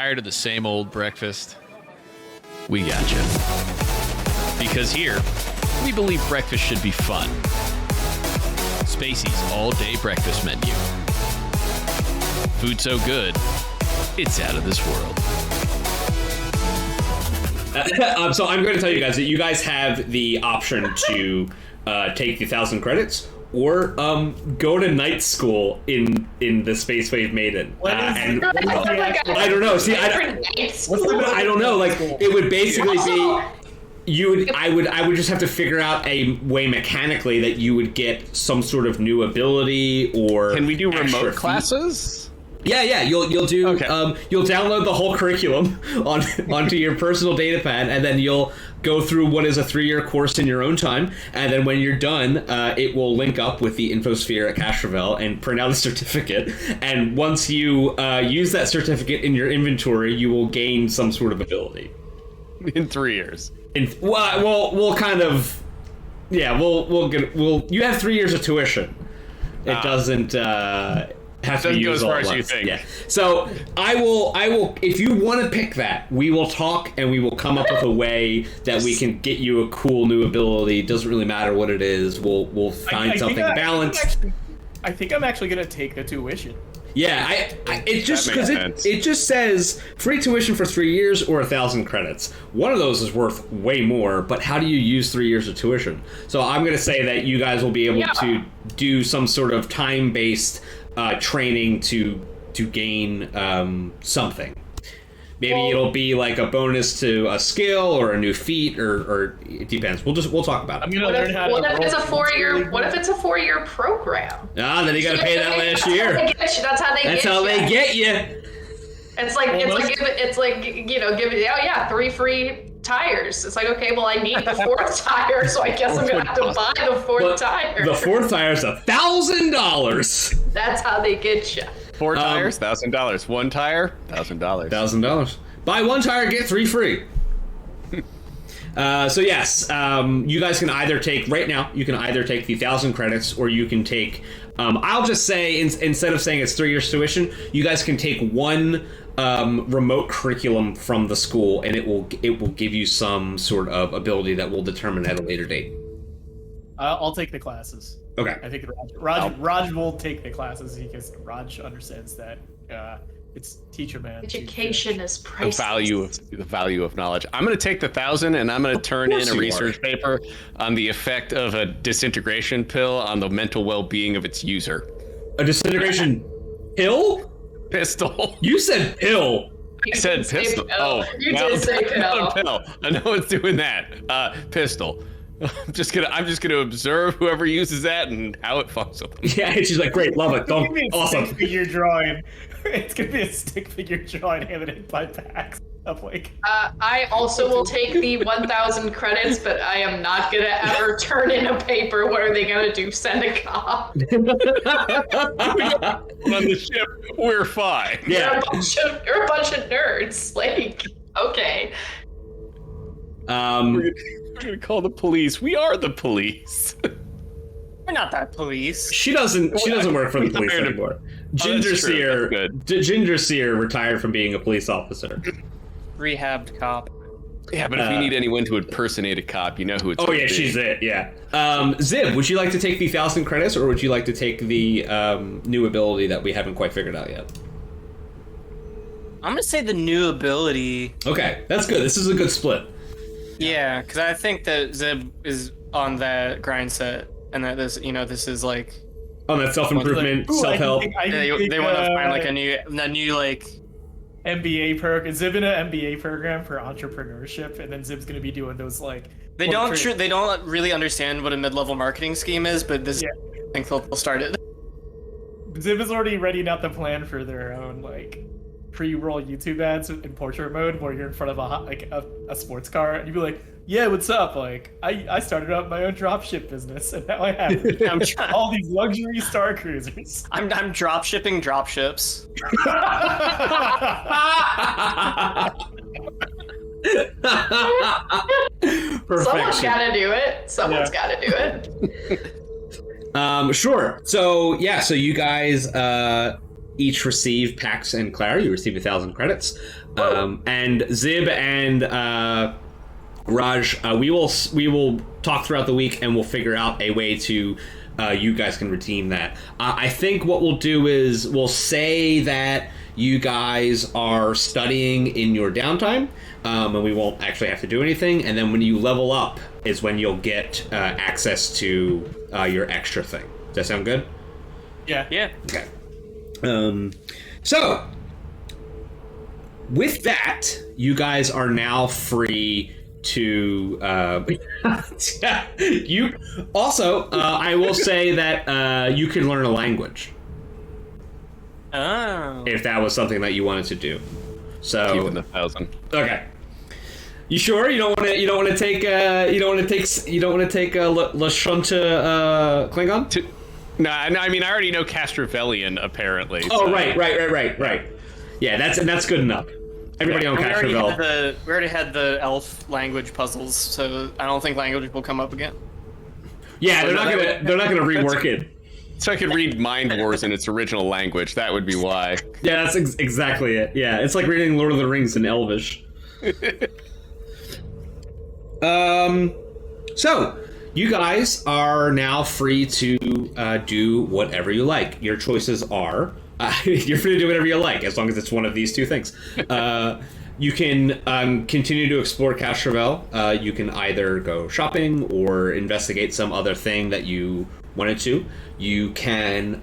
Tired of the same old breakfast? We got you. Because here, we believe breakfast should be fun. Spacey's all-day breakfast menu. Food so good, it's out of this world. So I'm going to tell you guys that you guys have the option to take the 1,000 credits or go to night school in the space wave Maiden. I don't know. See, I don't know. Like, it would basically be I would just have to figure out a way mechanically that you would get some sort of new ability or can we do remote classes? Yeah, you'll do. Okay. You'll download the whole curriculum onto your personal data pad, and then you'll go through what is a 3-year course in your own time. And then when you're done, it will link up with the infosphere at Castroville and print out a certificate. And once you use that certificate in your inventory, you will gain some sort of ability. In 3 years. We'll kind of, yeah. You have 3 years of tuition. It doesn't. Have to use all as you think. Yeah. So I will. If you want to pick that, we will talk and we will come up with a way that we can get you a cool new ability. Doesn't really matter what it is. We'll find something balanced. I think I'm actually gonna take the tuition. Yeah, it just because it just says free tuition for 3 years or 1,000 credits. One of those is worth way more, but how do you use 3 years of tuition? So I'm going to say that you guys will be able to do some sort of time-based training to gain something. Maybe it'll be like a bonus to a skill or a new feat, or it depends. We'll talk about it. I'm gonna learn how to what if it's a 4-year? What if it's a 4-year program? Then you got to pay that last year. That's how they get you. It's like give 3 free tires. It's like, okay, well, I need the 4th tire, so I guess I'm gonna have to buy the 4th tire. The 4th tire is $1,000. That's how they get you. 4 tires, $1,000. 1 tire, $1,000. $1,000. Buy 1 tire, get 3 free. So yes, you guys can either take right now. You can either take the 1,000 credits, or you can take. I'll just say instead of saying it's 3 years tuition, you guys can take one remote curriculum from the school, and it will give you some sort of ability that will determine at a later date. I'll take the classes. Okay. I think Raj will take the classes because Raj understands that it's teacher man. Education is priceless. The value of knowledge. I'm going to take the 1,000 and I'm going to turn in a research paper on the effect of a disintegration pill on the mental well-being of its user. A disintegration pill? Pistol. You said pill. I said pistol. Oh, you did say pill. I know it's doing that. Pistol. I'm just gonna observe whoever uses that and how it functions. Yeah, she's like, great, love it, awesome. Stick figure drawing. It's gonna be a stick figure drawing handed in by Pax. I also will take the 1,000 credits, but I am not gonna ever turn in a paper. What are they gonna do? Send a cop? On the ship, we're fine. Yeah, you're a bunch of nerds. Like, okay. We're gonna call the police. We are the police. We're not that police. She doesn't work for the police anymore. Ginger Seer retired from being a police officer. Rehabbed cop. Yeah, but if we need anyone to impersonate a cop, you know who it's. Oh yeah, she's it. Yeah. Zib, would you like to take the 1,000 credits, or would you like to take the new ability that we haven't quite figured out yet? I'm gonna say the new ability. Okay, that's good. This is a good split. Yeah, because I think that Zib is on that grind set, and that this is like on that self-improvement, self-help. They want to find like a new like MBA program. Zib in an MBA program for entrepreneurship, and then Zib's gonna be doing those like. They don't really understand what a mid-level marketing scheme is, but this I think they'll start it. Zib is already writing out the plan for their own like pre-roll YouTube ads in portrait mode, where you're in front of a sports car, and you'd be like, "Yeah, what's up? Like, I started up my own dropship business, and now I have all these luxury Star Cruisers. I'm drop shipping dropships." Someone's gotta do it. Someone's gotta do it. Sure. So yeah, so you guys each receive Pax and Clara. You receive 1,000 credits. And Zib and Raj, we will talk throughout the week, and we'll figure out a way to you guys can redeem that. I think what we'll do is we'll say that you guys are studying in your downtime, and we won't actually have to do anything. And then when you level up is when you'll get access to your extra thing. Does that sound good? Yeah. Okay. So, with that, you guys are now free to you also I will say that you can learn a language if that was something that you wanted to do. So Keeping the 1,000. Okay, you sure you don't want to take Lashunta Klingon? No, I mean I already know Castrovellian apparently. Oh, so. right. Yeah, that's good enough. Everybody on Castrovel. We already had the elf language puzzles, so I don't think language will come up again. Yeah, they're not gonna rework it. So I could read Mind Wars in its original language. That would be why. Yeah, that's exactly it. Yeah, it's like reading Lord of the Rings in Elvish. So you guys are now free to do whatever you like. Your choices are. You're free to do whatever you like, as long as it's one of these two things. You can continue to explore Castrovel. You can either go shopping or investigate some other thing that you wanted to. You can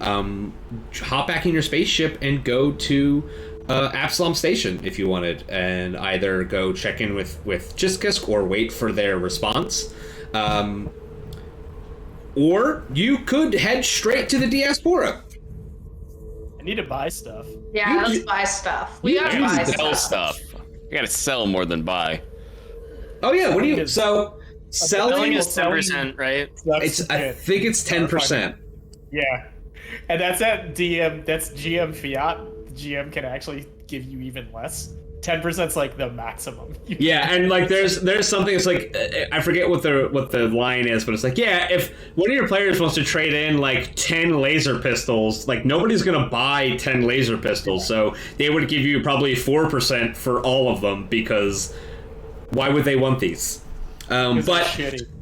hop back in your spaceship and go to Absalom Station if you wanted, and either go check in with Jiskisk or wait for their response. Or you could head straight to the diaspora. I need to buy stuff. Yeah, let's buy stuff. We gotta buy Sell stuff. stuff. You gotta sell more than buy. Oh yeah, what do you? So selling is 10%, right? I think it's 10%. Yeah, and that's at DM. That's GM fiat. The GM can actually give you even less. 10%'s like the maximum. Yeah, and like there's something. It's like I forget what the line is, but it's like, yeah, if one of your players wants to trade in like 10 laser pistols, like nobody's gonna buy 10 laser pistols, so they would give you probably 4% for all of them, because why would they want these? But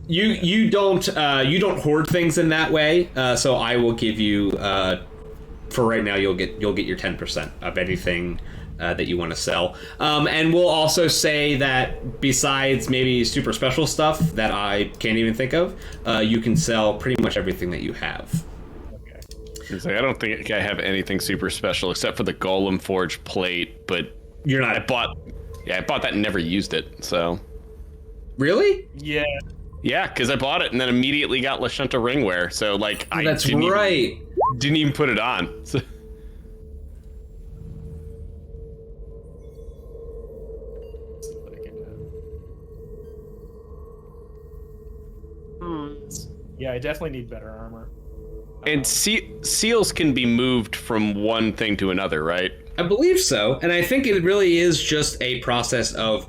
you don't hoard things in that way. So I will give you for right now. You'll get your 10% of anything that you want to sell. And we'll also say that besides maybe super special stuff that I can't even think of, you can sell pretty much everything that you have. I don't think I have anything super special except for the Golem Forge plate, but you're not. I bought that and never used it. So really? Yeah, because I bought it and then immediately got Lashunta ringwear. So like that's didn't even put it on. So. Yeah, I definitely need better armor. And seals can be moved from one thing to another, right? I believe so, and I think it really is just a process of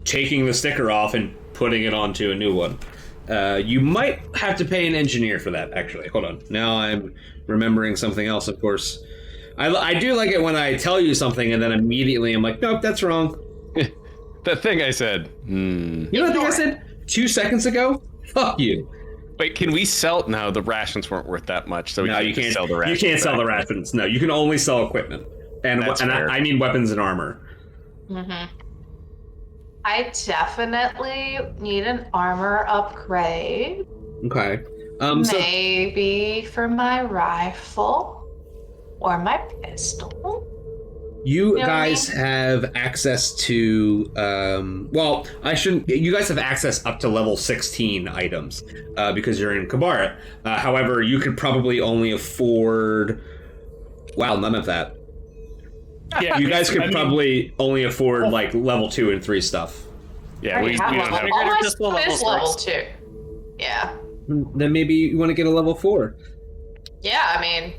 taking the sticker off and putting it onto a new one. You might have to pay an engineer for that, actually. Hold on. Now I'm remembering something else, of course. I do like it when I tell you something and then immediately I'm like, nope, that's wrong. That thing I said. You know what thing I said 2 seconds ago? Fuck you. Wait, can we sell? No, the rations weren't worth that much, so you can't sell the rations. You can't sell the rations. No, you can only sell equipment, and I mean weapons and armor. Mm-hmm. I definitely need an armor upgrade. Okay. Maybe for my rifle or my pistol. You guys have access to, well, I shouldn't, you guys have access up to level 16 items, because you're in Qabarat. However, you could probably only afford, wow, none of that. Yeah, you guys could probably only afford, like, level 2 and 3 stuff. Yeah, we don't have... All my stuff is level 2. Yeah. Then maybe you want to get a level 4. Yeah, I mean...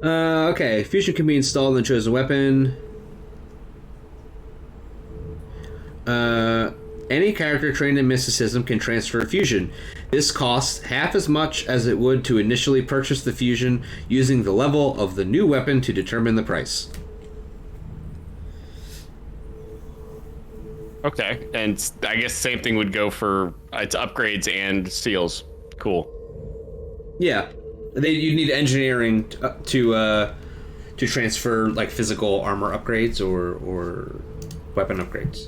Okay, fusion can be installed in the chosen weapon. Any character trained in mysticism can transfer a fusion. This costs half as much as it would to initially purchase the fusion, using the level of the new weapon to determine the price. Okay, and I guess same thing would go for it's upgrades and seals. Cool. Yeah, you need engineering to transfer like physical armor upgrades or weapon upgrades.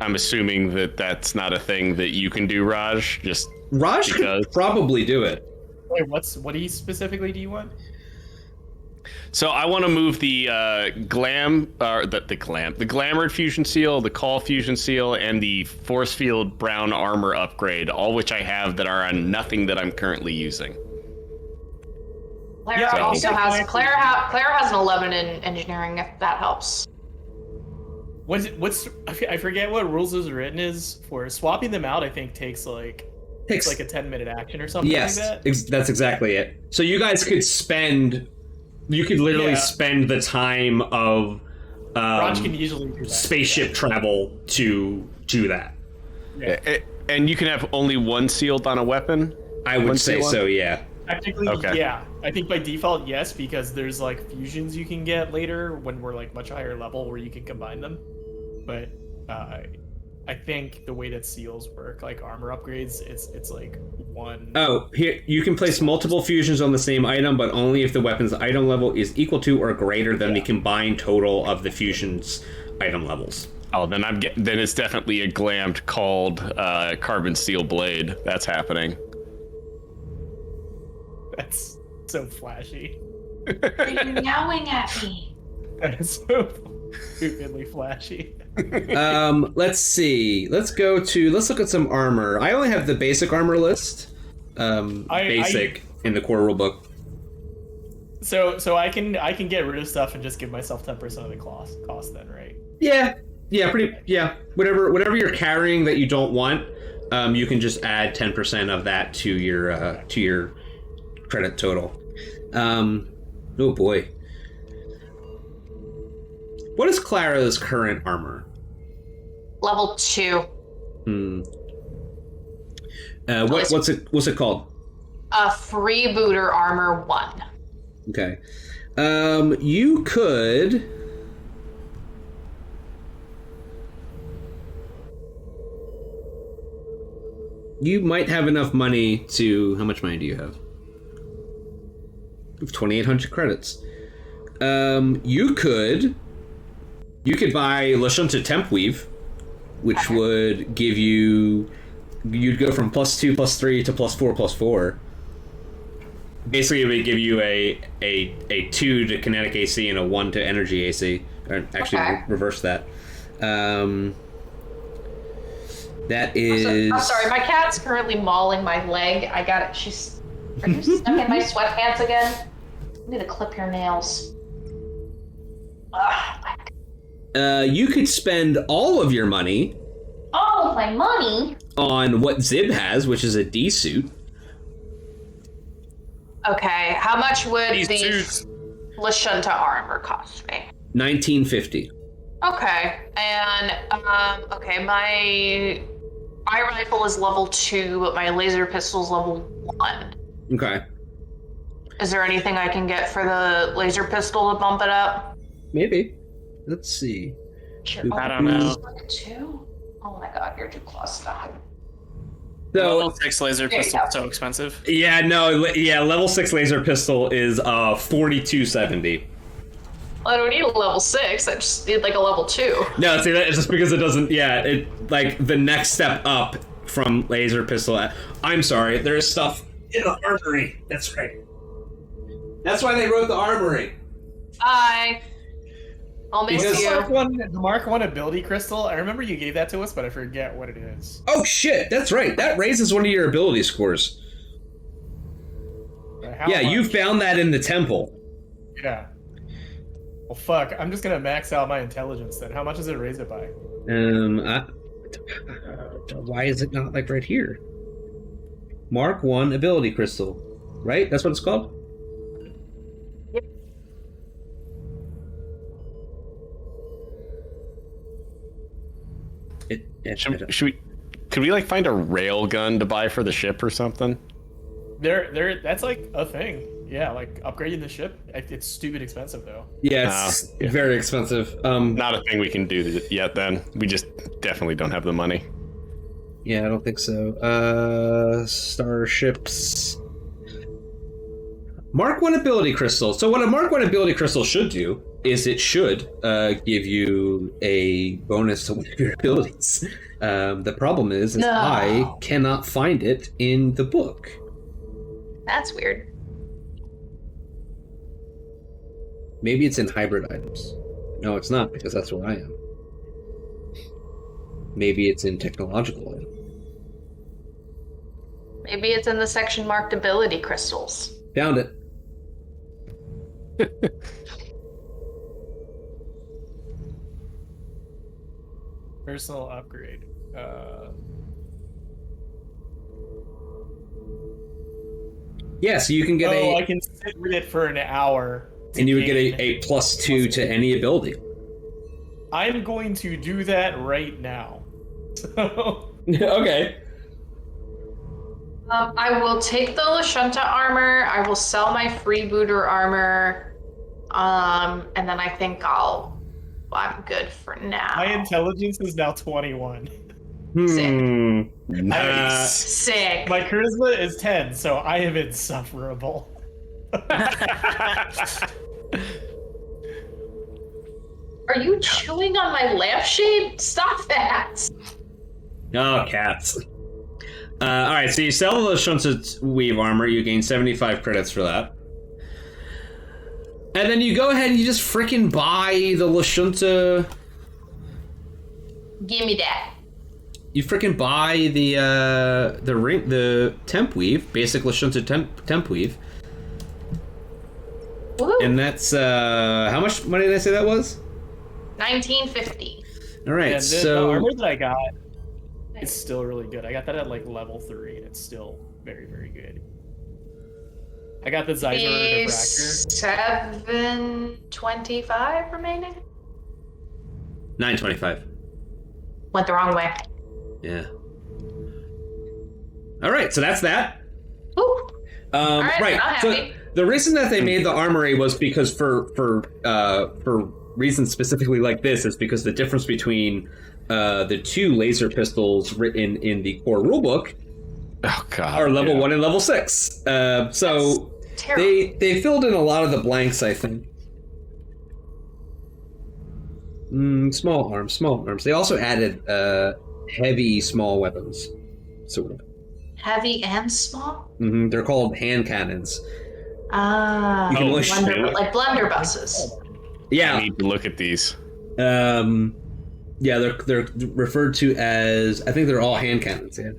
I'm assuming that that's not a thing that you can do, Raj. Just Raj could probably do it. Wait, what do you specifically do you want? So I want to move the glamored fusion seal, the call fusion seal, and the force field brown armor upgrade, all which I have that are on nothing that I'm currently using. Claire also has Claire has an 11 in engineering, if that helps. I forget what rules is written is for swapping them out. I think takes like a 10-minute action or something like that. Yes, that's exactly it. So you guys could literally spend the time of Raj can usually do that. Spaceship travel to do that. Yeah. And you can have only one sealed on a weapon? I would say so, yeah. Technically, yeah. I think by default, yes, because there's like fusions you can get later when we're like much higher level where you can combine them. But I think the way that seals work, like armor upgrades, it's like one. Oh, here you can place multiple fusions on the same item, but only if the weapon's item level is equal to or greater than the combined total of the fusion's item levels. Oh, then then it's definitely a glammed called carbon steel blade. That's happening. That's so flashy. Are you meowing at me? That is so stupidly flashy. Let's see. Let's look at some armor. I only have the basic armor list. Basic in the core rulebook. So I can get rid of stuff and just give myself 10% of the cost then, right? Yeah, Whatever you're carrying that you don't want, you can just add 10% of that to your credit total. Oh boy. What is Clara's current armor? Level 2. What's it called? Freebooter armor 1. Okay. You could. You might have enough money to. How much money do you have? 2,800 credits. You could buy Lashunta Tempweave, which would give you. You'd go from +2, +3 to +4, +4. Basically, it would give you a 2 to kinetic AC and a 1 to energy AC. Or actually, reverse that. That is. I'm sorry, my cat's currently mauling my leg. I got it. She's. Are you stuck in my sweatpants again? I need to clip your nails. You could spend all of your money. All of my money? On what Zib has, which is a D suit. Okay, how much would the Lashunta armor cost me? $19.50. Okay, and my rifle is level 2, but my laser pistol is level 1. Okay. Is there anything I can get for the laser pistol to bump it up? Maybe. Let's see. Sure. I don't know. 2? Oh my god, you're too close to that. So, level 6 laser pistol is so expensive. Yeah, level 6 laser pistol is $42.70. Well, I don't need a level 6, I just need like a level 2. No, see, that's just because it doesn't, the next step up from laser pistol. I'm sorry, there's stuff in the armory. That's right. That's why they wrote the armory. Hi. I'll miss you. The Mark 1 ability crystal, I remember you gave that to us, but I forget what it is. Oh shit, that's right. That raises one of your ability scores. Yeah, you found that in the temple. Yeah. Well, fuck. I'm just gonna max out my intelligence then. How much does it raise it by? Why is it not right here? Mark 1 ability crystal, right? That's what it's called. Should Could we like find a rail gun to buy for the ship or something? That's like a thing. Yeah, like upgrading the ship. It's stupid expensive though. Yeah, it's very expensive. Not a thing we can do yet. Then we just definitely don't have the money. Yeah, I don't think so. Starships. Mark 1 ability crystal. So what a Mark 1 ability crystal should do is it should give you a bonus to one of your abilities. The problem is No. I cannot find it in the book. That's weird. Maybe it's in hybrid items. No, it's not, because that's where I am. Maybe it's in technological items. Maybe it's in the section marked ability crystals. Found it. Personal upgrade. Yeah, so you can get I can sit with it for an hour. and you would get a +2 to any ability. I'm going to do that right now. So Okay. I will take the Lashunta armor. I will sell my freebooter armor. And then I think I'm good for now. my intelligence is now 21. Nice. Sick. My charisma is 10, so I am insufferable. Are you chewing on my lampshade? Stop that. Oh, cats. Alright, so you sell the Lashunta weave armor, you gain 75 credits for that. And then you go ahead and you just frickin' buy the Lashunta. Give me that. You frickin' buy the temp weave, basic Lashunta temp weave. Woo. And that's how much money did I say that was? 1950. Alright, And the so armor that I got is still really good. I got that at like level 3, and it's still very, very good. I got the Zyber diffractor. 725 remaining. 925. Went the wrong way. Yeah. Alright, so that's that. Ooh. Alright, right. I'm So happy. the reason that they made the armory was because for reasons specifically like this is because the difference between the two laser pistols written in the core rulebook are level 1 and level 6. So Terrible. they filled in a lot of the blanks, I think. Small arms. They also added heavy small weapons, sort of. Heavy and small? They're called hand cannons. Ah, You can only shoot. like blunderbusses. Yeah. I need to look at these. Yeah, they're referred to as, I think they're all hand cannons. Yeah.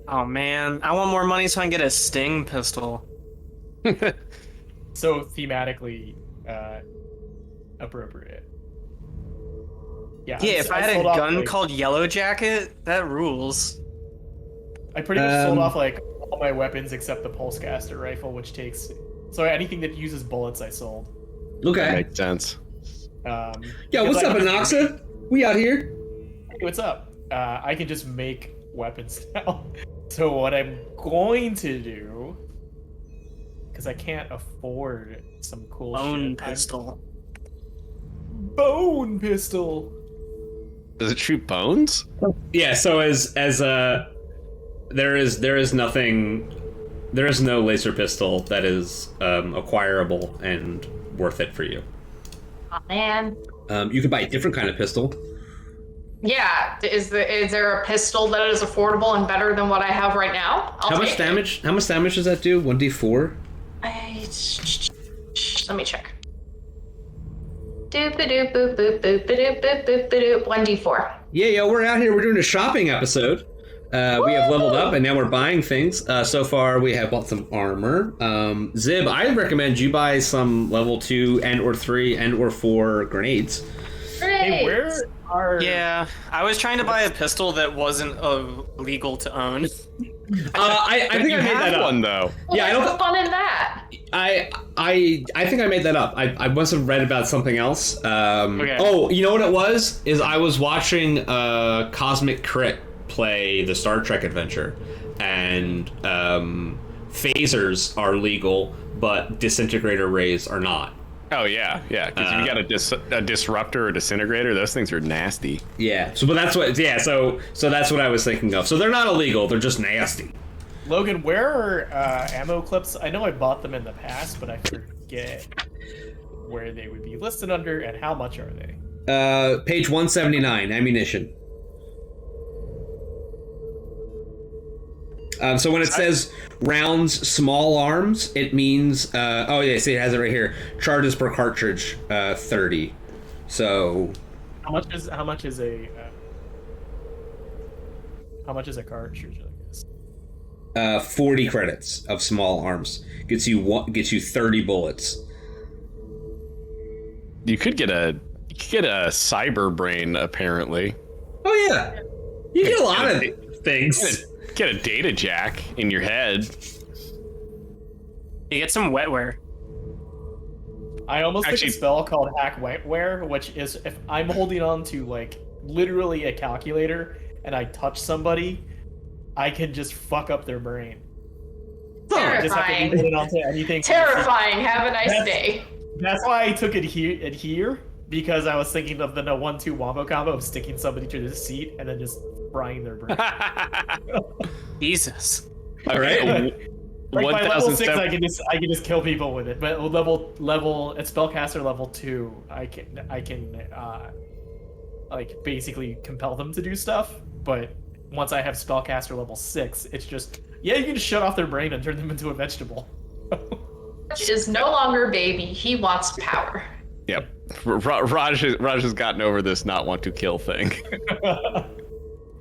Oh man, I want more money so I can get a Sting pistol. So thematically appropriate. Yeah, Yeah, if I had a sold off, gun like, called Yellow Jacket, that rules. I pretty much sold off like all my weapons except the pulsecaster rifle, which takes. So anything that uses bullets, I sold. That Okay. makes sense. Yeah, because what's I up, can- Anoxa? We out here. Hey, what's up? I can just make weapons now. So what I'm going to do, because I can't afford some cool Bone shit, pistol. Bone pistol. Does it shoot bones? Yeah. So as there is nothing. There is no laser pistol that is acquirable and worth it for you. Oh man. You can buy a different kind of pistol. Yeah. Is there a pistol that is affordable and better than what I have right now? How much damage? How much damage does that do? 1d4. Let me check. 1d4. Yeah, we're out here. We're doing a shopping episode. We have leveled up, and now we're buying things. So far, we have bought some armor. Zib, I recommend you buy some level 2 and or 3 and or 4 grenades. Hey, where are? Yeah, I was trying to buy a pistol that wasn't legal to own. I think I made that up. one though. Well, Yeah, I what's don't. the fun in that? I think I made that up. I must have read about something else. Okay. Oh, you know what it was? Is I was watching Cosmic Crit play the Star Trek adventure, and phasers are legal, but disintegrator rays are not. Oh yeah, because if you got a disruptor or disintegrator, those things are nasty. Yeah. So, but that's what. Yeah. So that's what I was thinking of. So they're not illegal. They're just nasty. Logan, where are ammo clips? I know I bought them in the past, but I forget where they would be listed under and how much are they? Page 179, ammunition. So when it says rounds, small arms, it means oh yeah, see it has it right here. Charges per cartridge, 30. So how much is a cartridge? I guess 40 credits of small arms gets you 30 bullets. You could get a cyber brain apparently. Oh yeah, you get a lot of things. Get a data jack in your head. You get some wetware. I almost took a spell called Hack Wetware, which is if I'm holding on to like literally a calculator and I touch somebody, I can just fuck up their brain. Terrifying. Anything. Terrifying. Have a nice day. That's why I took adhere, because I was thinking of the 1-2 wombo combo of sticking somebody to the seat and then just frying their brain. Jesus. All right. Like by level 6, I can just kill people with it. But level at spellcaster level 2, I can like basically compel them to do stuff. But once I have spellcaster level 6, it's just you can just shut off their brain and turn them into a vegetable. Raj is no longer baby. He wants power. Yep. Raj has gotten over this not want to kill thing.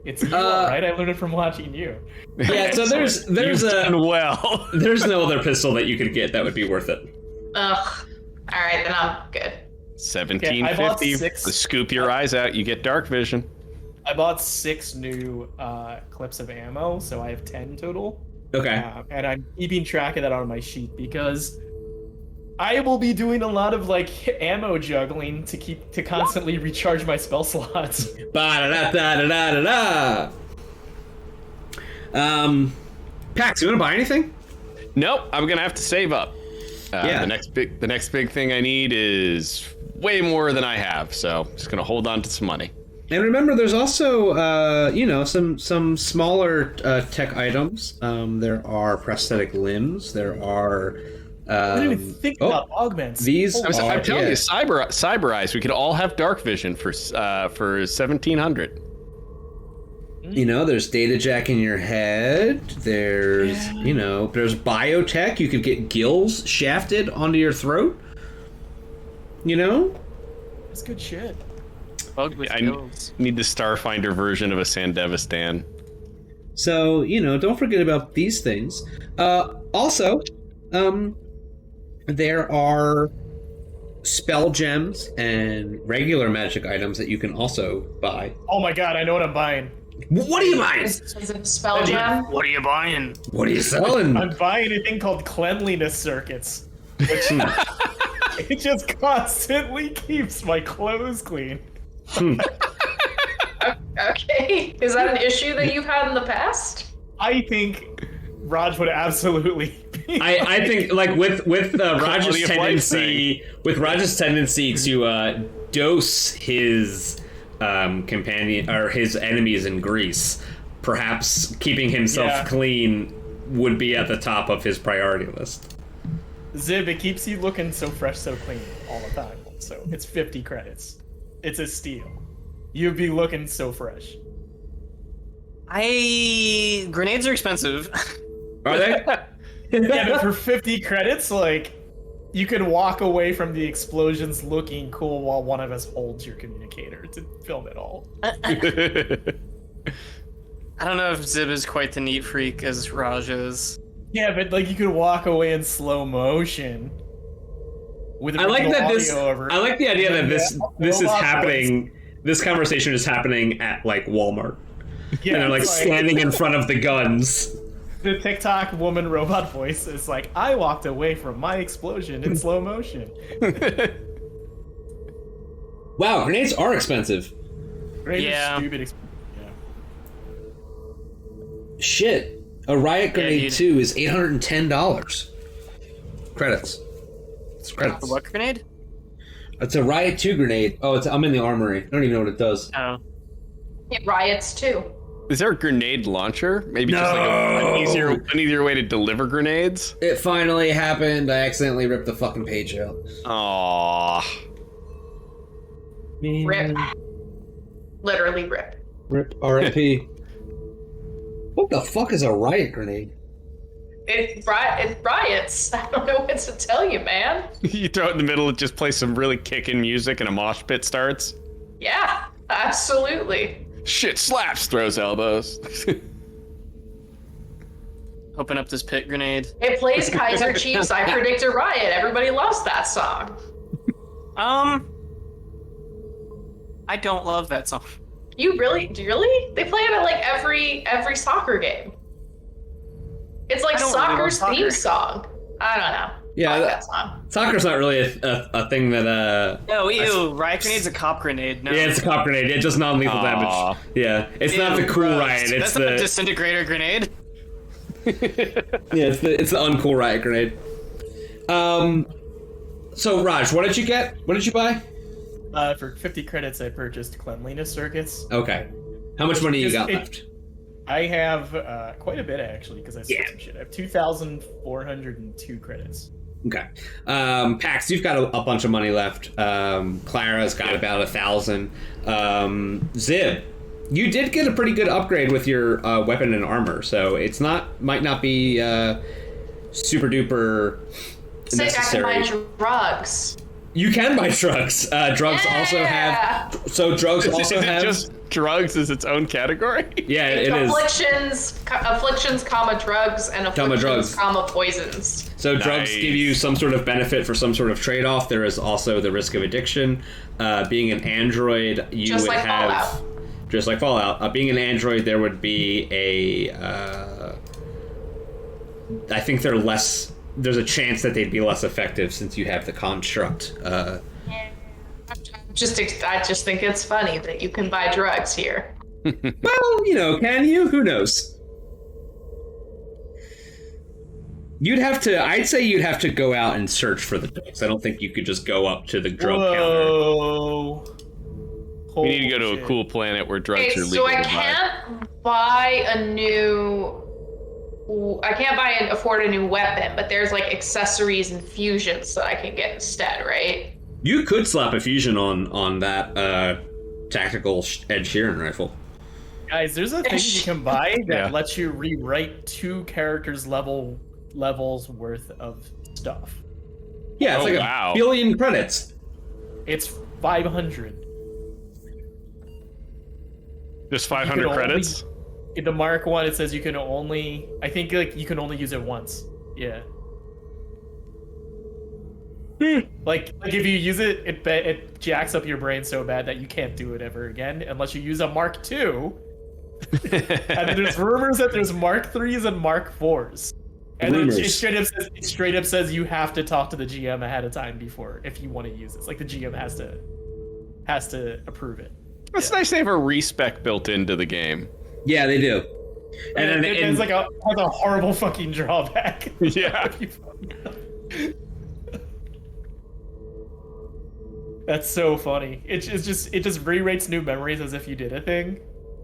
It's you, right? I learned it from watching you. Yeah, so there's well. There's no other pistol that you could get that would be worth it. Ugh. All right, then I'm good. 1750. Scoop your eyes out. You get dark vision. I bought 6 new clips of ammo, so I have 10 total. Okay. And I'm keeping track of that on my sheet because I will be doing a lot of like ammo juggling to constantly recharge my spell slots. Ba-da-da-da-da-da-da. Pax, you want to buy anything? Nope. I'm gonna have to save up. The next big thing I need is way more than I have, so just gonna hold on to some money. And remember, there's also some smaller tech items. There are prosthetic limbs. There are. I didn't even think about augments. These I'm telling you, cyber eyes. We could all have dark vision for 1700. You know, there's data jack in your head. There's there's biotech. You could get gills shafted onto your throat. You know, that's good shit. I need the Starfinder version of a Sandevistan. So don't forget about these things. Also, there are spell gems and regular magic items that you can also buy. Oh my god, I know what I'm buying. What are you buying? Is it a spell gem? What are you buying? What are you selling? I'm buying a thing called cleanliness circuits, which it just constantly keeps my clothes clean. Okay, is that an issue that you've had in the past? I think Raj would absolutely. I think like with Raj's tendency to dose his companion or his enemies in grease, perhaps keeping himself clean would be at the top of his priority list. Zib, it keeps you looking so fresh, so clean all the time. So it's 50 credits. It's a steal. You'd be looking so fresh. Grenades are expensive. Are they? Yeah, but for 50 credits, like, you can walk away from the explosions looking cool while one of us holds your communicator to film it all. I don't know if Zib is quite the neat freak as Raj is. Yeah, but like you could walk away in slow motion. With I like that this. over. I like the idea that this is happening. This conversation is happening at like Walmart. Yeah, and they're like standing in front of the guns. The TikTok woman robot voice is like, I walked away from my explosion in slow motion. Wow, grenades are expensive. Grenades are stupid expensive. Shit. A riot grenade 2 is $810. Credits. It's credits. What grenade? It's a riot 2 grenade. Oh, I'm in the armory. I don't even know what it does. Oh. It riots too. Is there a grenade launcher? Maybe just like an easier way to deliver grenades? It finally happened. I accidentally ripped the fucking page out. Aww. Rip. Literally rip. Rip. R.I.P. What the fuck is a riot grenade? It riots. I don't know what to tell you, man. You throw it in the middle and just play some really kicking music and a mosh pit starts? Yeah, absolutely. Shit slaps, throws elbows. Open up this pit grenade. It plays Kaiser Chiefs, I Predict a Riot. Everybody loves that song. I don't love that song. You really? They play it at like every soccer game. It's like soccer's theme song. I don't know. Yeah, that song. Soccer's not really a thing that. No, ew. Riot grenade's a cop grenade. No. Yeah, it's a cop grenade. It's just non-lethal damage. Yeah, it's not the cool riot. It's That's not a disintegrator grenade. Yeah, it's the uncool riot grenade. So Raj, what did you get? What did you buy? For 50 credits, I purchased cleanliness circuits. Okay. How much money you got left? I have quite a bit, actually, because I sold some shit. I have 2,402 credits. Okay. Pax, you've got a bunch of money left. Clara's got about 1,000. Zib, you did get a pretty good upgrade with your weapon and armor, so might not be super duper necessary. I can buy drugs. You can buy drugs. Drugs also have. So drugs also have. Just drugs is its own category. Yeah, it is. Afflictions, comma drugs, and afflictions, comma poisons. So drugs give you some sort of benefit for some sort of trade-off. There is also the risk of addiction. Being an android, you just would like have. Fallout. Just like Fallout. Being an android, there would be I think they're less. There's a chance that they'd be less effective since you have the construct. I just think it's funny that you can buy drugs here. Well, can you? Who knows? I'd say you'd have to go out and search for the drugs. I don't think you could just go up to the drug counter. We need to go to a cool planet where drugs are legal. So I can't buy afford a new weapon, but there's like accessories and fusions that I can get instead, right? You could slap a fusion on that tactical Ed Sheeran rifle. Guys, there's a thing you can buy that lets you rewrite 2 characters' levels worth of stuff. Yeah, it's a billion credits. It's 500. Just 500 credits? In the Mark 1, it says you can only... I think you can only use it once. Yeah. Like if you use it, it jacks up your brain so bad that you can't do it ever again unless you use a Mark 2. And then there's rumors that there's Mark 3s and Mark 4s. And then it straight up says you have to talk to the GM ahead of time before if you want to use this. Like the GM has to approve it. It's nice they have a respec built into the game. Yeah, they do. And then it's like a horrible fucking drawback. Yeah. That's so funny. It just re-rates new memories as if you did a thing,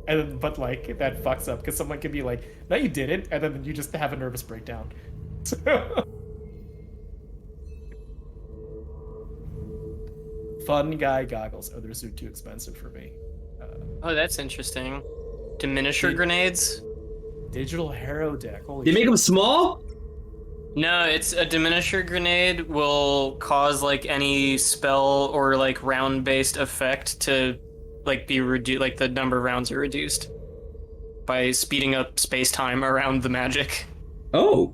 but like that fucks up because someone could be like, "No, you didn't," and then you just have a nervous breakdown. Fun guy goggles. Oh, they're too expensive for me. Oh, that's interesting. Diminisher grenades? Digital Hero deck. Holy They shit. make them small? No, it's a diminisher grenade will cause like any spell or like round-based effect to like be reduced, like the number of rounds are reduced by speeding up space-time around the magic. Oh.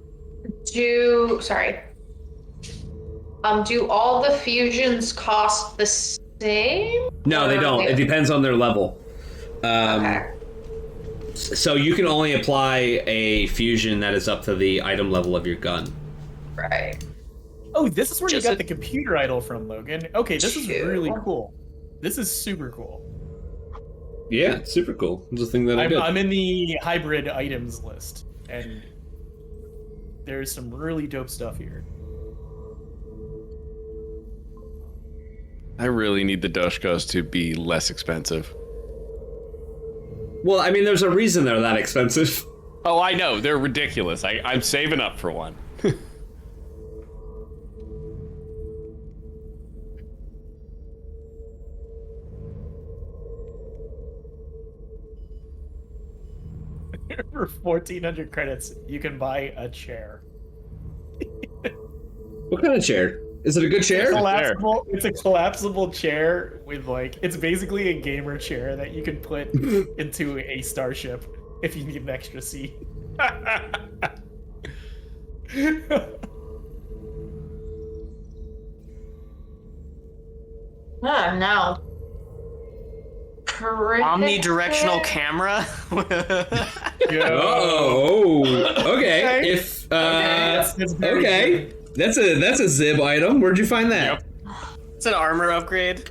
Do all the fusions cost the same? No, they don't. It depends on their level. Okay. So you can only apply a fusion that is up to the item level of your gun. Right. Oh, this is where Just you got a- the computer idol from, Logan. Okay, this is Shoot. really cool. This is super cool. Yeah, it's super cool. It's a thing that I did. I'm in the hybrid items list, and there's some really dope stuff here. I really need the Doshkos to be less expensive. Well, I mean, there's a reason they're that expensive. Oh, I know. They're ridiculous. I'm saving up for one. For 1,400 credits, you can buy a chair. What kind of chair? Is it a good chair? It's a collapsible chair with it's basically a gamer chair that you can put into a starship if you need an extra seat. No. Omnidirectional camera. Oh, okay. If That's very okay, good. that's a Zib item. Where'd you find that? It's an armor upgrade.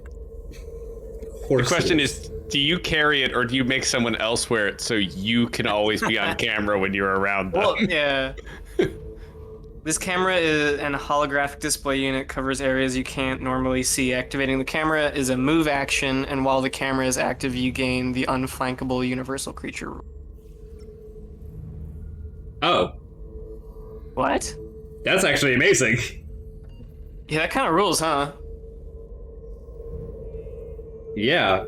The question is, do you carry it or do you make someone else wear it so you can always be on camera when you're around them? Well, yeah. This camera is an holographic display unit, covers areas you can't normally see. Activating the camera is a move action, and while the camera is active, you gain the unflankable universal creature rule. Oh, What? that's actually amazing. Yeah, that kind of rules, huh? Yeah.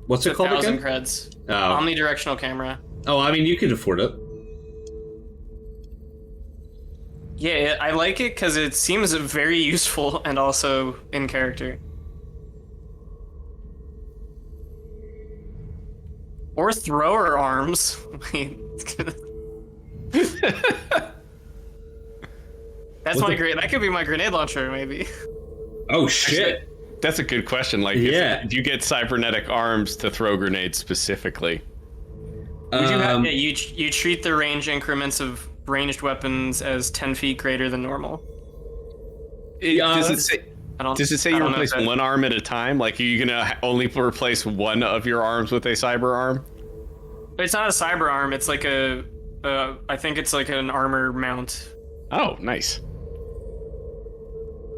What's it called 1,000 again? creds. Oh. Omnidirectional camera. Oh, I mean, you could afford it. Yeah, I like it because it seems very useful and also in character. Or thrower arms. That's my great. That could be my grenade launcher, maybe. Oh shit! That's a good question. Like, Yeah. do you get cybernetic arms to throw grenades specifically? Yeah, you treat the range increments of ranged weapons as 10 feet greater than normal. Does it say? Does it say I you don't know replace if that- one arm at a time? Like, are you gonna only replace one of your arms with a cyber arm? It's not a cyber arm. It's like I think it's like an armor mount. Oh, nice.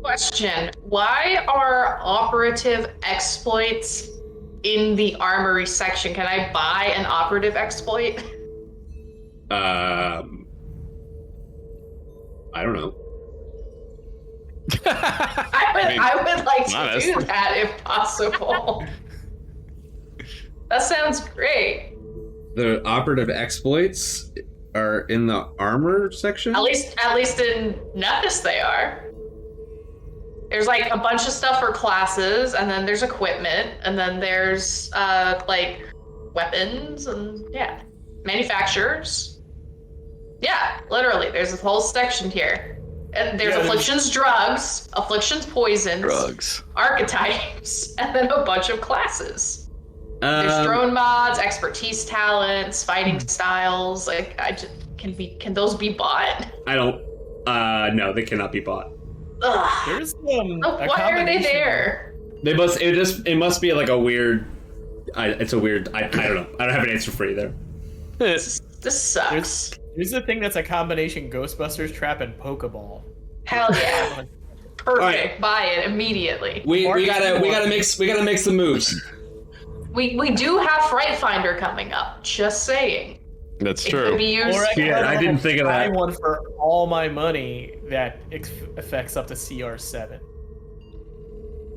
Question: why are operative exploits in the armory section? Can I buy an operative exploit? I don't know. I would like to honest. do that if possible. That sounds great. The operative exploits are in the armor section. At least in Nepis they are. There's like a bunch of stuff for classes, and then there's equipment, and then there's like weapons, and yeah, manufacturers. Yeah, literally, there's this whole section here. And there's afflictions, drugs, afflictions, poisons, Drugs. archetypes, and then a bunch of classes. There's drone mods, expertise talents, fighting styles. Like, can those be bought? I don't. No, they cannot be bought. Ugh. There's Why are they there? They must. It must be like a weird. It's a weird. I don't know. I don't have an answer for you there. This sucks. There's a thing that's a combination Ghostbusters trap and Pokeball. Hell yeah. Perfect. Alright. Buy it immediately. We gotta mix the moves. We do have Fright Finder coming up. Just saying. That's It could true. be used. Or I didn't think of buy that. one for all my money that affects up to CR7.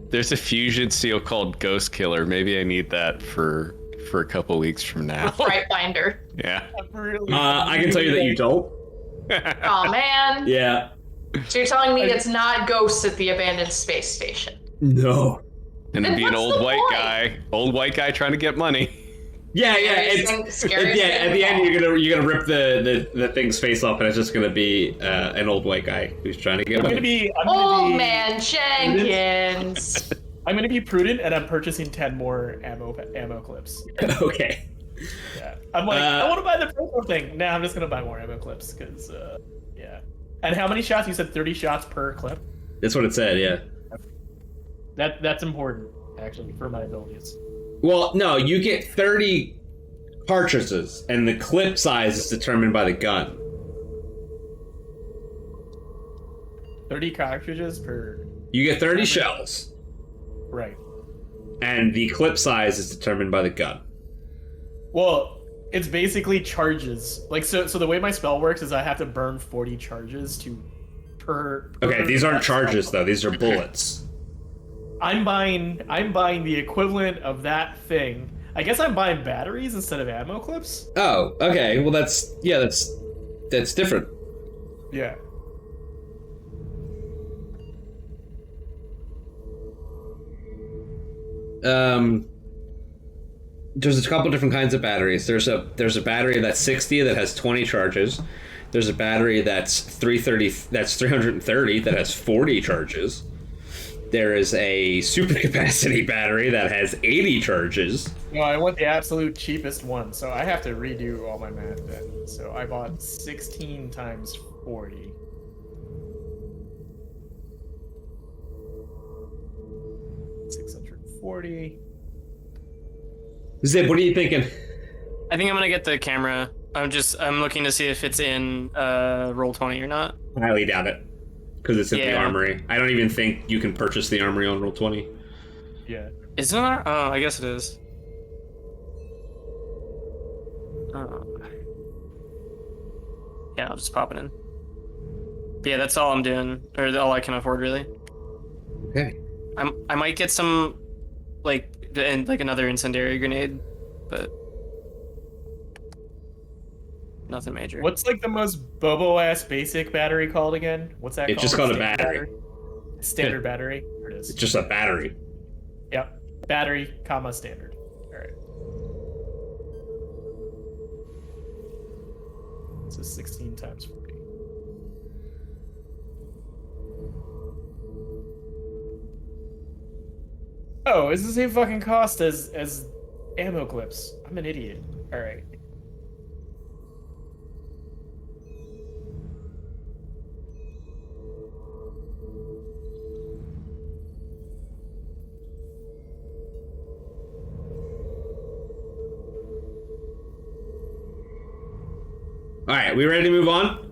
There's a fusion seal called Ghost Killer. Maybe I need that for a couple weeks from now. Fright Finder. Yeah. I can tell you that you don't. Oh man. Yeah. So you're telling me it's not ghosts at the abandoned space station? No. And Then be an what's old the white point? old white guy trying to get money. Yeah. Scariest thing At the end, of all. you're gonna rip the thing's face off, and it's just gonna be an old white guy who's trying to get I'm money. gonna be Old man Jenkins. I'm gonna be prudent, and I'm purchasing 10 more ammo clips. Okay. Yeah, I'm like, I want to buy the purple thing. Nah, I'm just gonna buy more ammo clips because, yeah. And how many shots? You said 30 shots per clip. That's what it said. Yeah. That's important, actually, for my abilities. Well, no, you get 30 cartridges, and the clip size is determined by the gun. 30 cartridges per. You get 30 shells, Right. and the clip size is determined by the gun. Well, it's basically charges. Like, so the way my spell works is I have to burn 40 charges per. Okay, these aren't charges though; these are bullets. I'm buying the equivalent of that thing. I guess I'm buying batteries instead of ammo clips. Oh, okay. Well, that's different. Yeah. There's a couple different kinds of batteries. There's a battery that's 60 that has 20 charges. There's a battery that's 330 that has 40 charges. There is a supercapacity battery that has 80 charges. No, I want the absolute cheapest one, so I have to redo all my math then. So I bought 16 times 40. $640. Zib, what are you thinking? I think I'm gonna get the camera. I'm looking to see if it's in Roll20 or not. I highly doubt it, because it's in the Yeah. armory. I don't even think you can purchase the armory on Roll20. Yeah. Is it not? Oh, I guess it is. Yeah, I'll just pop it in. But yeah, that's all I'm doing, or all I can afford, really. Okay. I might get some, like another incendiary grenade, but nothing major. What's like the most bobo ass basic battery called again? What's that It's called? just called a Standard battery. Standard battery. There it is. It's just a battery. Yep. Battery, comma, standard. Alright. So 16 times 40. Oh, it's the same fucking cost as ammo clips. I'm an idiot. Alright. All right, we ready to move on?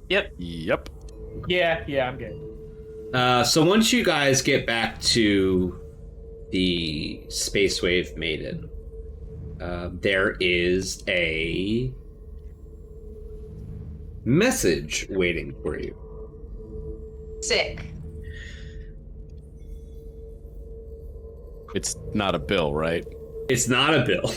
Yep. Yep. Yeah, I'm good. So once you guys get back to the Space Wave Maiden, there is a message waiting for you. Sick. It's not a bill, right? It's not a bill.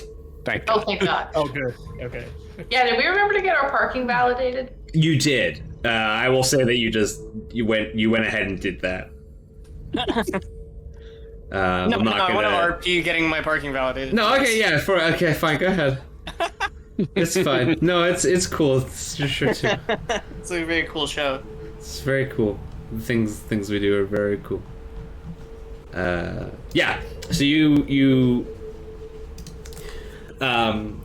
Thank Oh, God. thank God. Oh, good. Okay. Yeah, did we remember to get our parking validated? You did. I will say that you went ahead and did that. No, I'm not I want gonna... to RP getting my parking validated. No, okay, yeah, okay, fine, go ahead. It's fine. No, it's cool. It's sure too. It's a very cool show. It's very cool. The things we do are very cool. Yeah. So you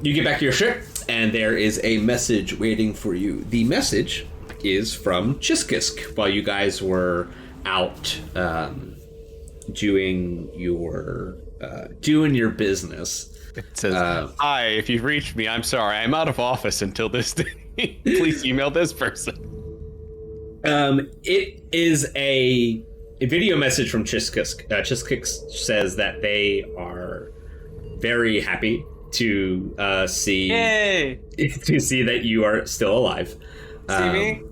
get back to your ship, and there is a message waiting for you. The message is from Chiskisk. While you guys were out doing your business. It says, "Hi, if you've reached me, I'm sorry. I'm out of office until this day. Please email this person." It is a video message from Chiskisk. Chiskisk says that they are very happy to see Yay! to see that you are still alive. See me?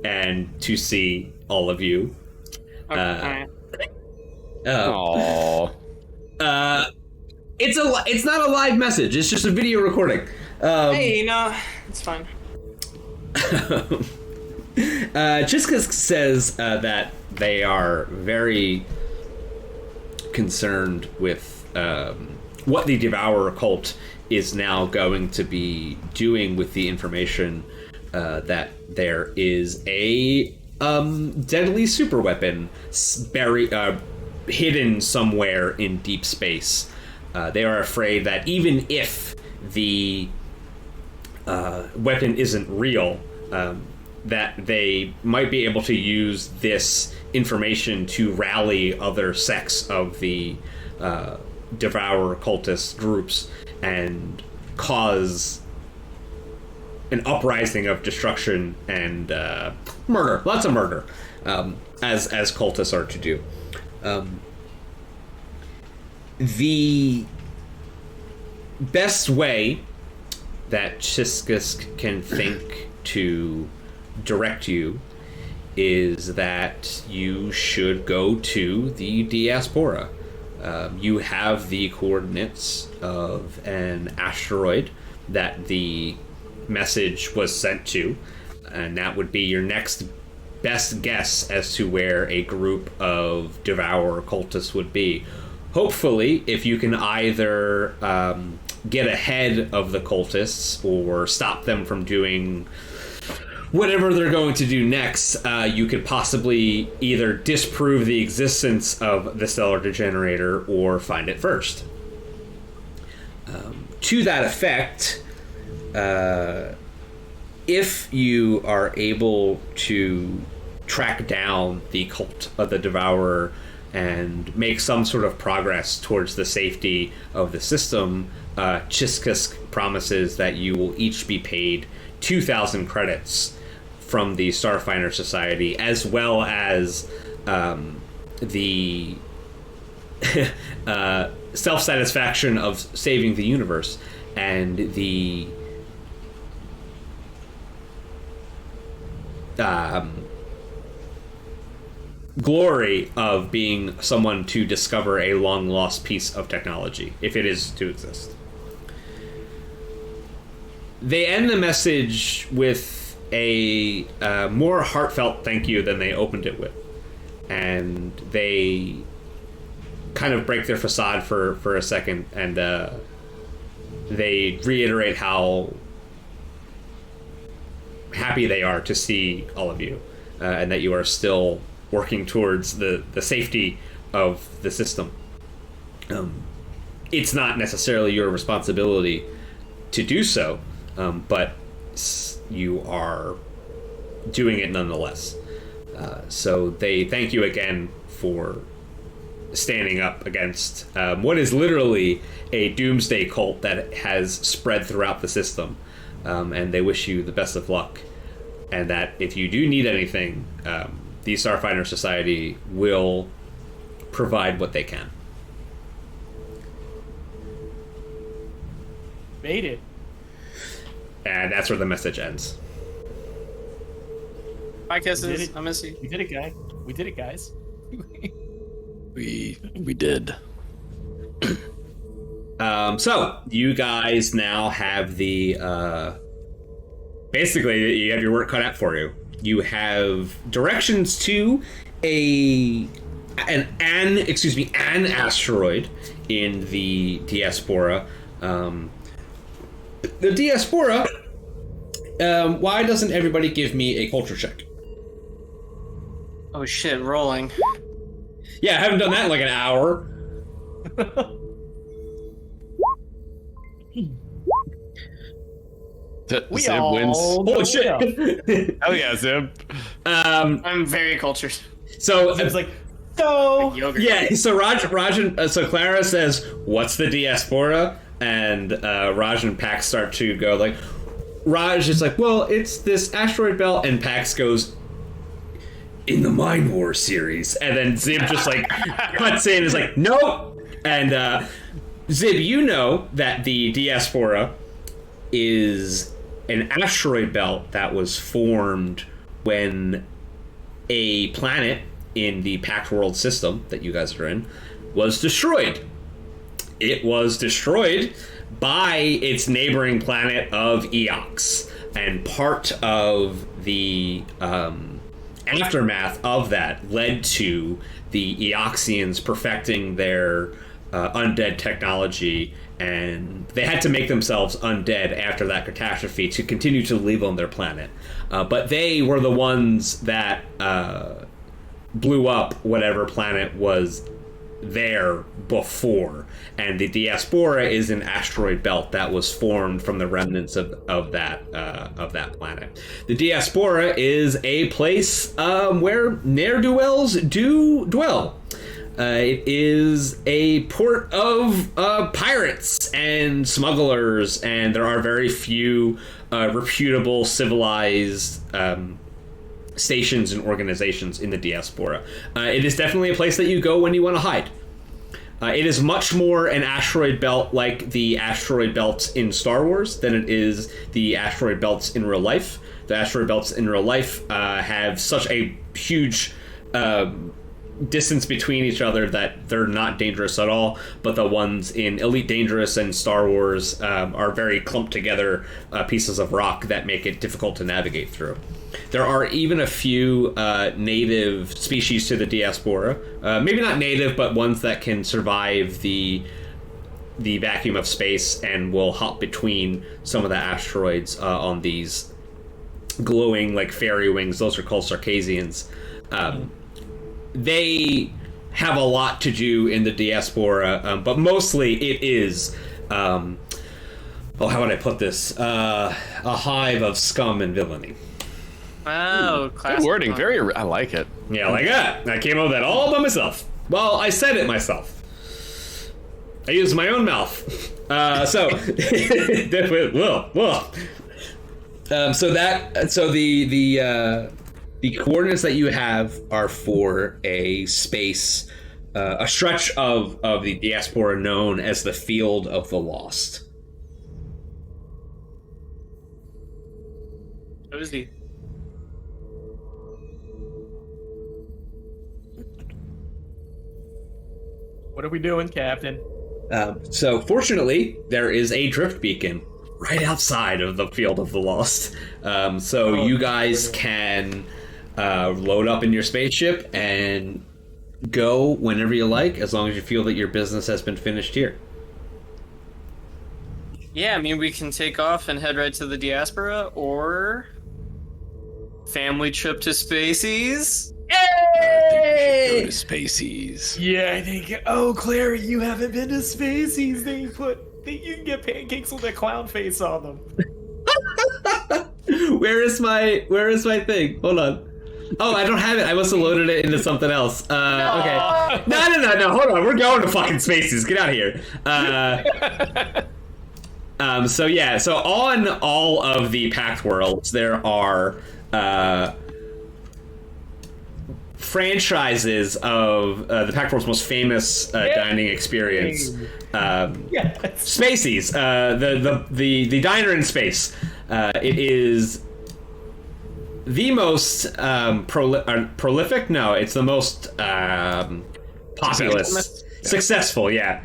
And to see all of you. Okay. Aww. It's not a live message. It's just a video recording. Hey, it's fine. Chiskisk says that they are very concerned with what the Devourer cult is now going to be doing with the information that there is a deadly super weapon hidden somewhere in deep space. They are afraid that even if the weapon isn't real, that they might be able to use this information to rally other sects of the Devourer cultist groups and cause an uprising of destruction and murder, lots of murder, as cultists are to do. The best way that Chiskus can think to direct you is that you should go to the diaspora. You have the coordinates of an asteroid that the message was sent to, and that would be your next best guess as to where a group of Devourer cultists would be. Hopefully, if you can either get ahead of the cultists or stop them from doing whatever they're going to do next, you could possibly either disprove the existence of the stellar degenerator or find it first. To that effect, if you are able to track down the cult of the Devourer and make some sort of progress towards the safety of the system, Chiskus promises that you will each be paid 2,000 credits from the Starfinder Society, as well as the self-satisfaction of saving the universe and the glory of being someone to discover a long-lost piece of technology, if it is to exist. They end the message with a more heartfelt thank you than they opened it with. And they kind of break their facade for a second, and they reiterate how happy they are to see all of you, and that you are still working towards the safety of the system. It's not necessarily your responsibility to do so, but you are doing it nonetheless. So they thank you again for standing up against what is literally a doomsday cult that has spread throughout the system, and they wish you the best of luck, and that if you do need anything, the Starfinder Society will provide what they can. Made it. And that's where the message ends. Bye, kisses. I miss you. We did it, guy. We did it, guys. We did. So you guys now have the basically you have your work cut out for you. You have directions to an asteroid in the diaspora. The diaspora. Why doesn't everybody give me a culture check? Oh shit, rolling. Yeah, I haven't done that in like an hour. Zib wins. Holy shit! Hell yeah, Zib. I'm very cultured. So It was like, so Yogurt. yeah, so so Clara says, "What's the diaspora?" And Raj and Pax start to go like, Raj is like, "Well, it's this asteroid belt," and Pax goes, "In the Mind War series," and then Zib just like cuts in, is like, "Nope." And Zib, you know that the diaspora is an asteroid belt that was formed when a planet in the Pact World system that you guys are in was destroyed. It was destroyed by its neighboring planet of Eox, and part of the aftermath of that led to the Eoxians perfecting their undead technology, and they had to make themselves undead after that catastrophe to continue to live on their planet. But they were the ones that blew up whatever planet was there before, and the diaspora is an asteroid belt that was formed from the remnants of that planet. The diaspora is a place where ne'er-do-wells do dwell. It is a port of pirates and smugglers, and there are very few reputable civilized stations and organizations in the diaspora. It is definitely a place that you go when you want to hide. It is much more an asteroid belt like the asteroid belts in Star Wars than it is the asteroid belts in real life. The asteroid belts in real life have such a huge distance between each other that they're not dangerous at all, but the ones in Elite Dangerous and Star Wars are very clumped together pieces of rock that make it difficult to navigate through. There are even a few native species to the diaspora, maybe not native, but ones that can survive the vacuum of space and will hop between some of the asteroids on these glowing like fairy wings. Those are called Sarkazians. They have a lot to do in the diaspora, but mostly it is, how would I put this? A hive of scum and villainy. Wow, good wording. I like it. Yeah, like that. I came up with that all by myself. Well, I said it myself. I used my own mouth. So the coordinates that you have are for a space, a stretch of the diaspora known as the Field of the Lost. Cozy. What are we doing, Captain? So fortunately, there is a drift beacon right outside of the Field of the Lost. You guys can load up in your spaceship and go whenever you like, as long as you feel that your business has been finished here. Yeah, I mean, we can take off and head right to the diaspora, or family trip to Spacey's. Yay! Go to Spacey's. Yeah, I think. Oh, Claire, you haven't been to Spacey's. You can get pancakes with a clown face on them. Where is my thing? Hold on. Oh, I don't have it. I must have loaded it into something else. Okay. No. Hold on. We're going to fucking Spacey's. Get out of here. So on all of the Pact Worlds, there are franchises of the Pact World's most famous dining experience. Spacey's, the diner in space. It is the most prolific. No, it's the most populous, successful. Yeah,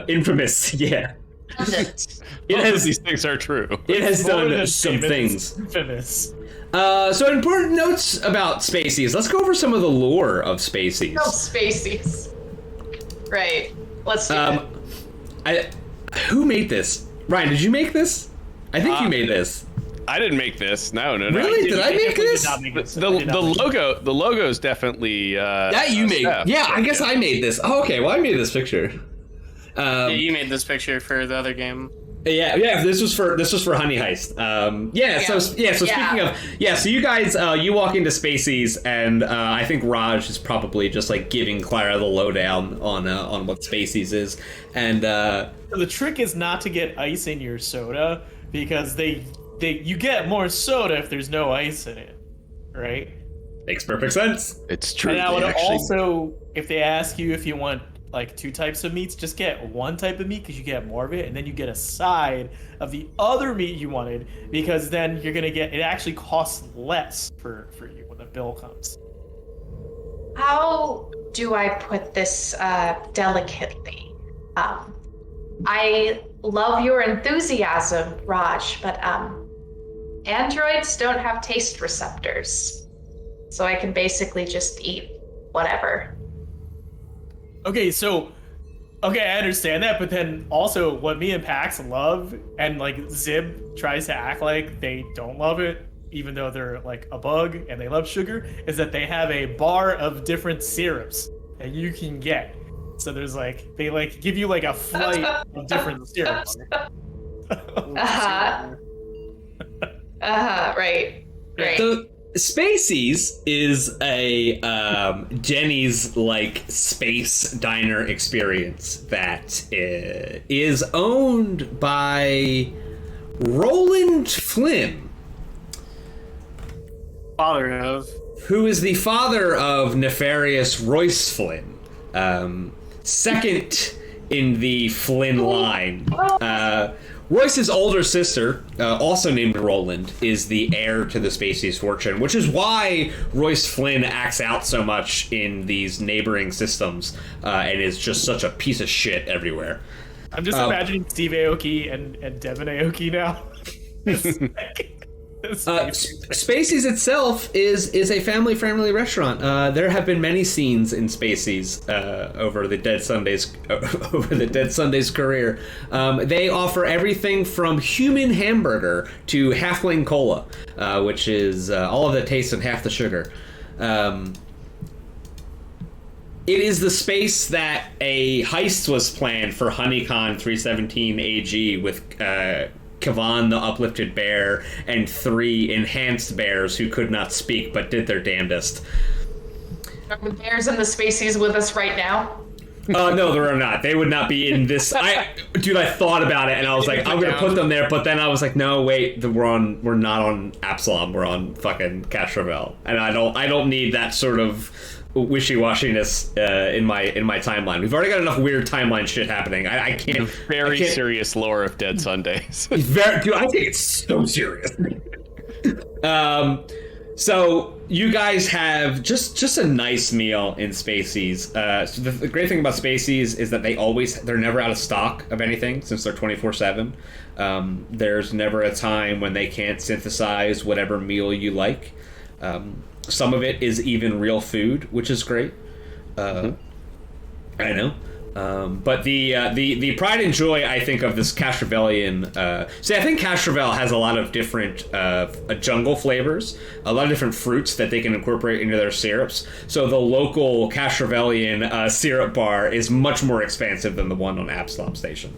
infamous. Yeah. It has these things are true. It has done some things. Infamous. So important notes about Spacey's. Let's go over some of the lore of Spacey's. Oh, Spacey's. Right. Let's do it. Who made this? Ryan, did you make this? I think you made this. I didn't make this. No. Really? Did I make this? The logo is definitely that you made. Yeah, I guess I made this. Oh, okay. Well, I made this picture. Yeah, you made this picture for the other game. Yeah. This was for Honey Heist. So speaking of, so you guys, you walk into Spacey's, and I think Raj is probably just like giving Clara the lowdown on what Spacey's is, and the trick is not to get ice in your soda, because you get more soda if there's no ice in it, right? Makes perfect sense. It's true. And I would also, if they ask you if you want like 2 types of meats, just get 1 type of meat because you get more of it, and then you get a side of the other meat you wanted, because then you're gonna get, it actually costs less for you when the bill comes. How do I put this delicately? I love your enthusiasm, Raj, but androids don't have taste receptors, so I can basically just eat whatever. Okay, I understand that, but then also what me and Pax love, and like Zib tries to act like they don't love it, even though they're like a bug and they love sugar, is that they have a bar of different syrups that you can get. So there's like they like give you like a flight of different syrups. Right. So Spacey's is a Jenny's like space diner experience that is owned by Roland Flynn, Father of. who is the father of nefarious Royce Flynn, second in the Flynn line. Royce's older sister, also named Roland, is the heir to the Spacey's fortune, which is why Royce Flynn acts out so much in these neighboring systems and is just such a piece of shit everywhere. I'm just imagining Steve Aoki and Devin Aoki now. Spacey's itself is a family-friendly restaurant. There have been many scenes in Spacey's over the Dead Sunday's career. They offer everything from human hamburger to halfling cola, which is all of the taste and half the sugar. It is the space that a heist was planned for HoneyCon 317 AG with Kavan the Uplifted Bear and 3 enhanced bears who could not speak but did their damnedest. Are the bears and the Spaceys with us right now? No, there are not. They would not be in this. I thought about it and I was like, I'm gonna put them there, but then I was like, no, wait, we're not on Absalom. We're on fucking Castrovel, and I don't need that sort of wishy-washiness in my timeline. We've already got enough weird timeline shit happening. I can't. Very serious lore of Dead Sundays. Dude, I think it's so serious. So you guys have just a nice meal in Spacey's. So the great thing about Spacey's is that they're never out of stock of anything since they're 24/7. There's never a time when they can't synthesize whatever meal you like. Some of it is even real food, which is great. I know. But the pride and joy, I think, of this Castrovelian... I think Castrovel has a lot of different jungle flavors, a lot of different fruits that they can incorporate into their syrups. So the local Castrovelian syrup bar is much more expansive than the one on Absalom Station.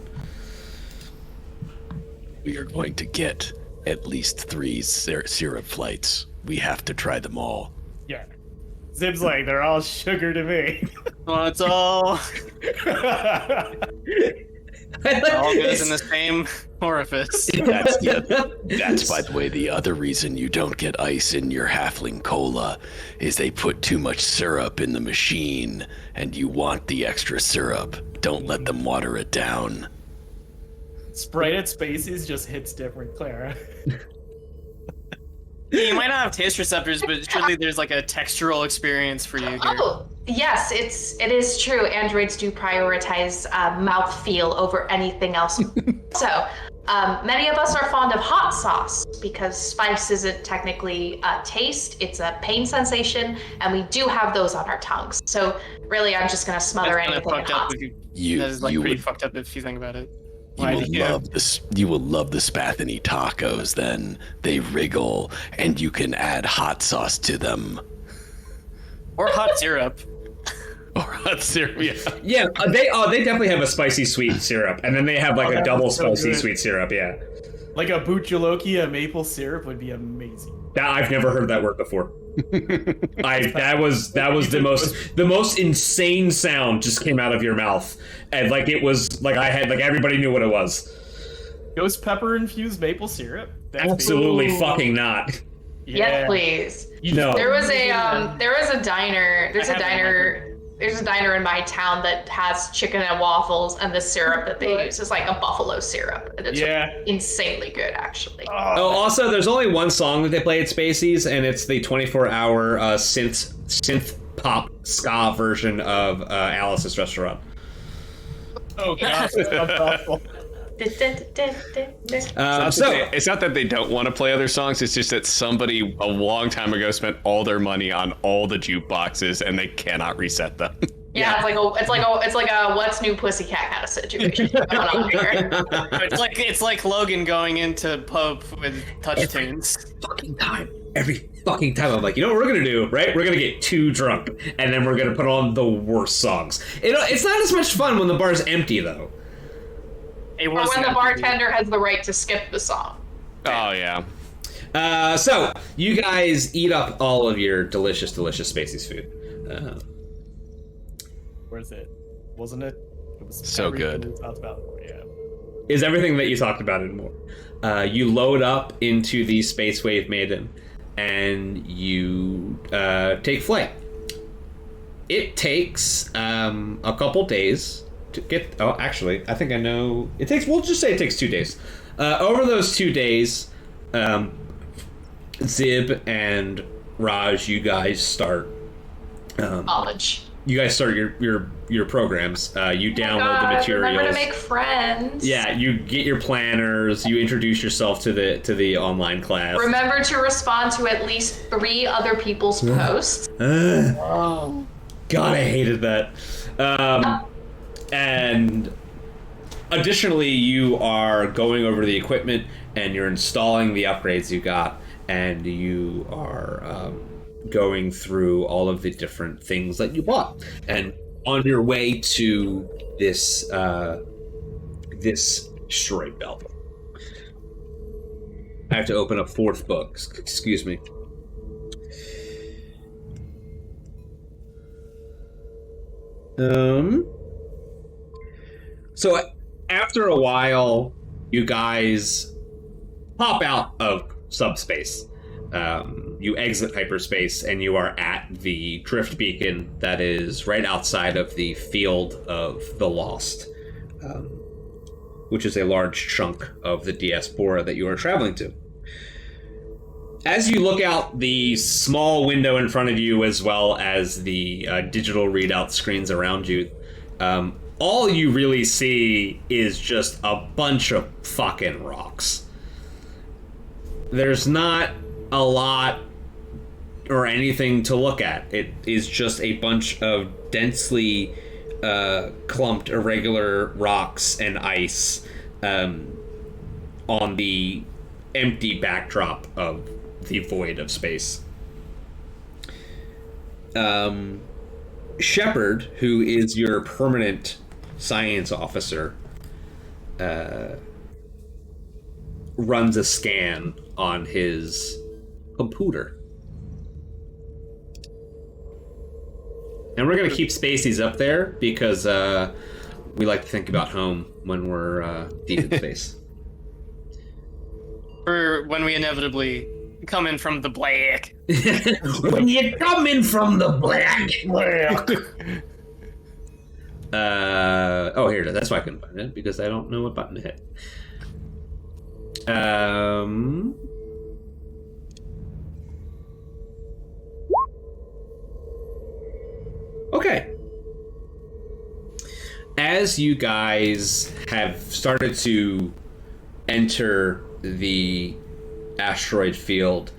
We are going to get at least 3 syrup flights. We have to try them all. Yeah. Zib's like, they're all sugar to me. Well, it's all... it all goes in the same orifice. That's, by the way, the other reason you don't get ice in your halfling cola is they put too much syrup in the machine, and you want the extra syrup. Don't let them water it down. Sprite at Spacey's just hits different, Clara. You might not have taste receptors, but surely there's like a textural experience for you here. Oh, yes, it is true. Androids do prioritize mouthfeel over anything else. So, many of us are fond of hot sauce because spice isn't technically a taste, it's a pain sensation, and we do have those on our tongues. So, really, I'm just going to smother anything in hot. That is like pretty fucked up if you think about it. You will love the Spathany tacos then. They wriggle, and you can add hot sauce to them. Or hot syrup. Or hot syrup, yeah. Yeah, they definitely have a spicy sweet syrup, and then they have like a double spicy sweet syrup, yeah. Like a Buchalokia maple syrup would be amazing. I've never heard that word before. That was the most insane sound just came out of your mouth, and like it was like everybody knew what it was. Ghost pepper infused maple syrup? Absolutely fucking not. Yeah. Yes, please. No. There's a diner in my town that has chicken and waffles, and the syrup that they use is like a buffalo syrup, and it's insanely good, actually. Oh, also, there's only one song that they play at Spacey's, and it's the 24-hour synth pop ska version of Alice's Restaurant. Oh gosh, that sounds awful. It's not that they don't want to play other songs, it's just that somebody a long time ago spent all their money on all the jukeboxes and they cannot reset them. Yeah, it's like a What's New Pussycat kind of situation going on here. It's like Logan going into pub with touch tunes. Fucking time. every fucking time. I'm like, you know what we're gonna do, right? We're gonna get too drunk, and then we're gonna put on the worst songs. It's not as much fun when the bar's empty, though. Or when the bartender has the right to skip the song. Oh, yeah. So, you guys eat up all of your delicious, delicious Spacey's food. Where's it? Wasn't it? It was So good. we talked about. Yeah. Is everything that you talked about and more. You load up into the Space Wave Maiden, and you take flight. It takes a couple days to get... Oh, actually, I think I know... We'll just say it takes 2 days. Over those 2 days, Zib and Raj, you guys start... College. You guys start your programs. You download the materials. Remember to make friends. Yeah, you get your planners. You introduce yourself to the online class. Remember to respond to at least 3 other people's posts. Oh. God, I hated that. And additionally, you are going over the equipment and you're installing the upgrades you got, and you are going through all of the different things that you bought. And on your way to this asteroid belt. I have to open up 4th book. Excuse me. So after a while, you guys pop out of subspace. You exit hyperspace, and you are at the drift beacon that is right outside of the field of the Lost, which is a large chunk of the diaspora that you are traveling to. As you look out the small window in front of you, as well as the digital readout screens around you, all you really see is just a bunch of fucking rocks. There's not a lot or anything to look at. It is just a bunch of densely clumped irregular rocks and ice on the empty backdrop of the void of space. Shepard, who is your permanent science officer, runs a scan on his computer. And we're going to keep Spacey's up there because we like to think about home when we're deep in space. Or when we inevitably come in from the black. When you come in from the black. Oh, here it is. That's why I couldn't find it, because I don't know what button to hit. Okay. As you guys have started to enter the asteroid field,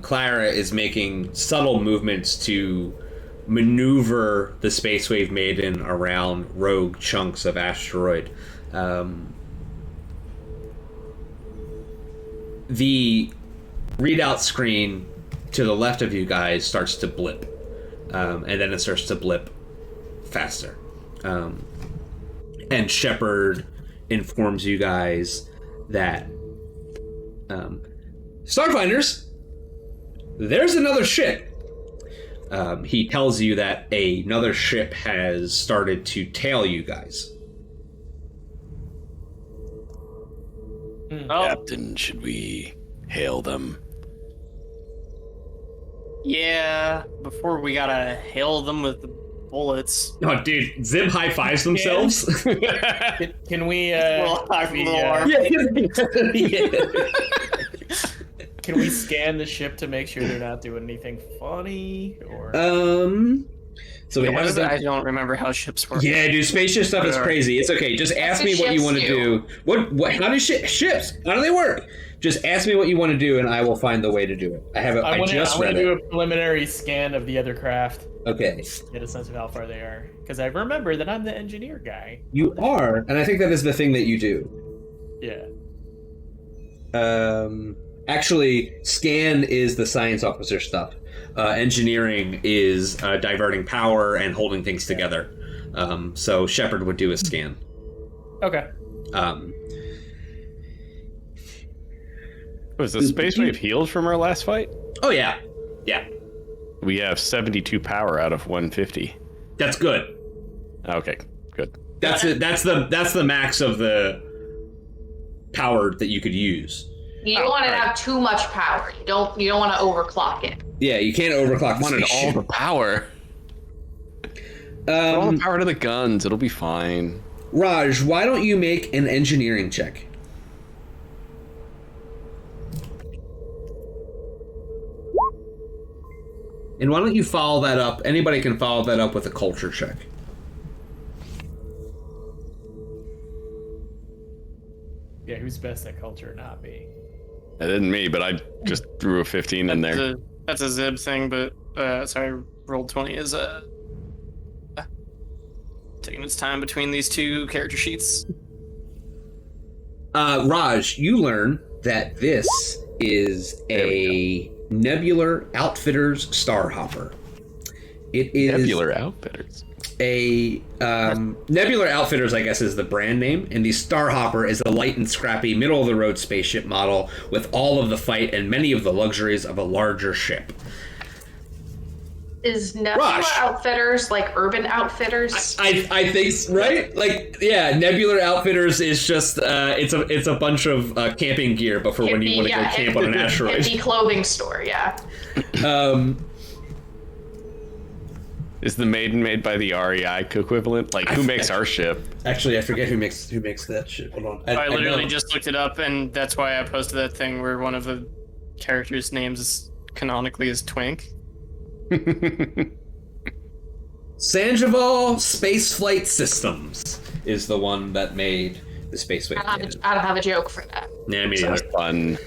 Clara is making subtle movements to maneuver the Space Wave Maiden around rogue chunks of asteroid. The readout screen to the left of you guys starts to blip, and then it starts to blip faster. And Shepard informs you guys that Starfinders, there's another ship. He tells you that another ship has started to tail you guys. Oh, Captain, should we hail them? yeah. Before we gotta hail them with the bullets. Oh, dude, Zib high fives themselves. Can we? Well, Can we scan the ship to make sure they're not doing anything funny? Or So we have I don't remember how ships work. Yeah, dude, spaceship stuff is crazy. It's okay. Just ask me what you want to do. What? How do ships? How do they work? Just ask me what you want to do, and I will find the way to do it. I have it. I just read it. do a preliminary scan of the other craft. Okay. Get a sense of how far they are, because I remember that I'm the engineer guy. You are, and I think that is the thing that you do. Yeah. Actually, scan is the science officer stuff. Engineering is diverting power and holding things together. So Shepard would do a scan. Okay. Was the space wave healed from our last fight? Oh yeah, yeah. We have 72 power out of 150. That's good. Okay, good. That's it. That's the max of the power that you could use. You don't want to have too much power. You don't want to overclock it. Yeah, you can't overclock. Wanted all the power. All the power to the guns. It'll be fine. Raj, why don't you make an engineering check? And why don't you follow that up? Anybody can follow that up with a culture check. Yeah, who's best at culture? Not me. It didn't me, but I just threw a 15 in there. That's a Zib thing, but sorry, rolled 20 is taking its time between these two character sheets. Raj, you learn that this is a Nebular Outfitters Starhopper. It is Nebular Outfitters. A Nebular Outfitters, I guess, is the brand name, and the Starhopper is a light and scrappy, middle-of-the-road spaceship model with all of the fight and many of the luxuries of a larger ship. Is Nebula Outfitters like Urban Outfitters? I think, right? Like, yeah, Nebular Outfitters is just it's a bunch of camping gear, but for when you want to go camp on an asteroid. Hippie clothing store, yeah. Is the Maiden made by the REI equivalent? Like, who makes our ship? Actually, I forget who makes that ship. Hold on. I literally just looked it up, and that's why I posted that thing where one of the characters' names is canonically is Twink. Sandoval Spaceflight Systems is the one that made the Space Wave. I don't have a joke for that. Yeah, me Sounds fun.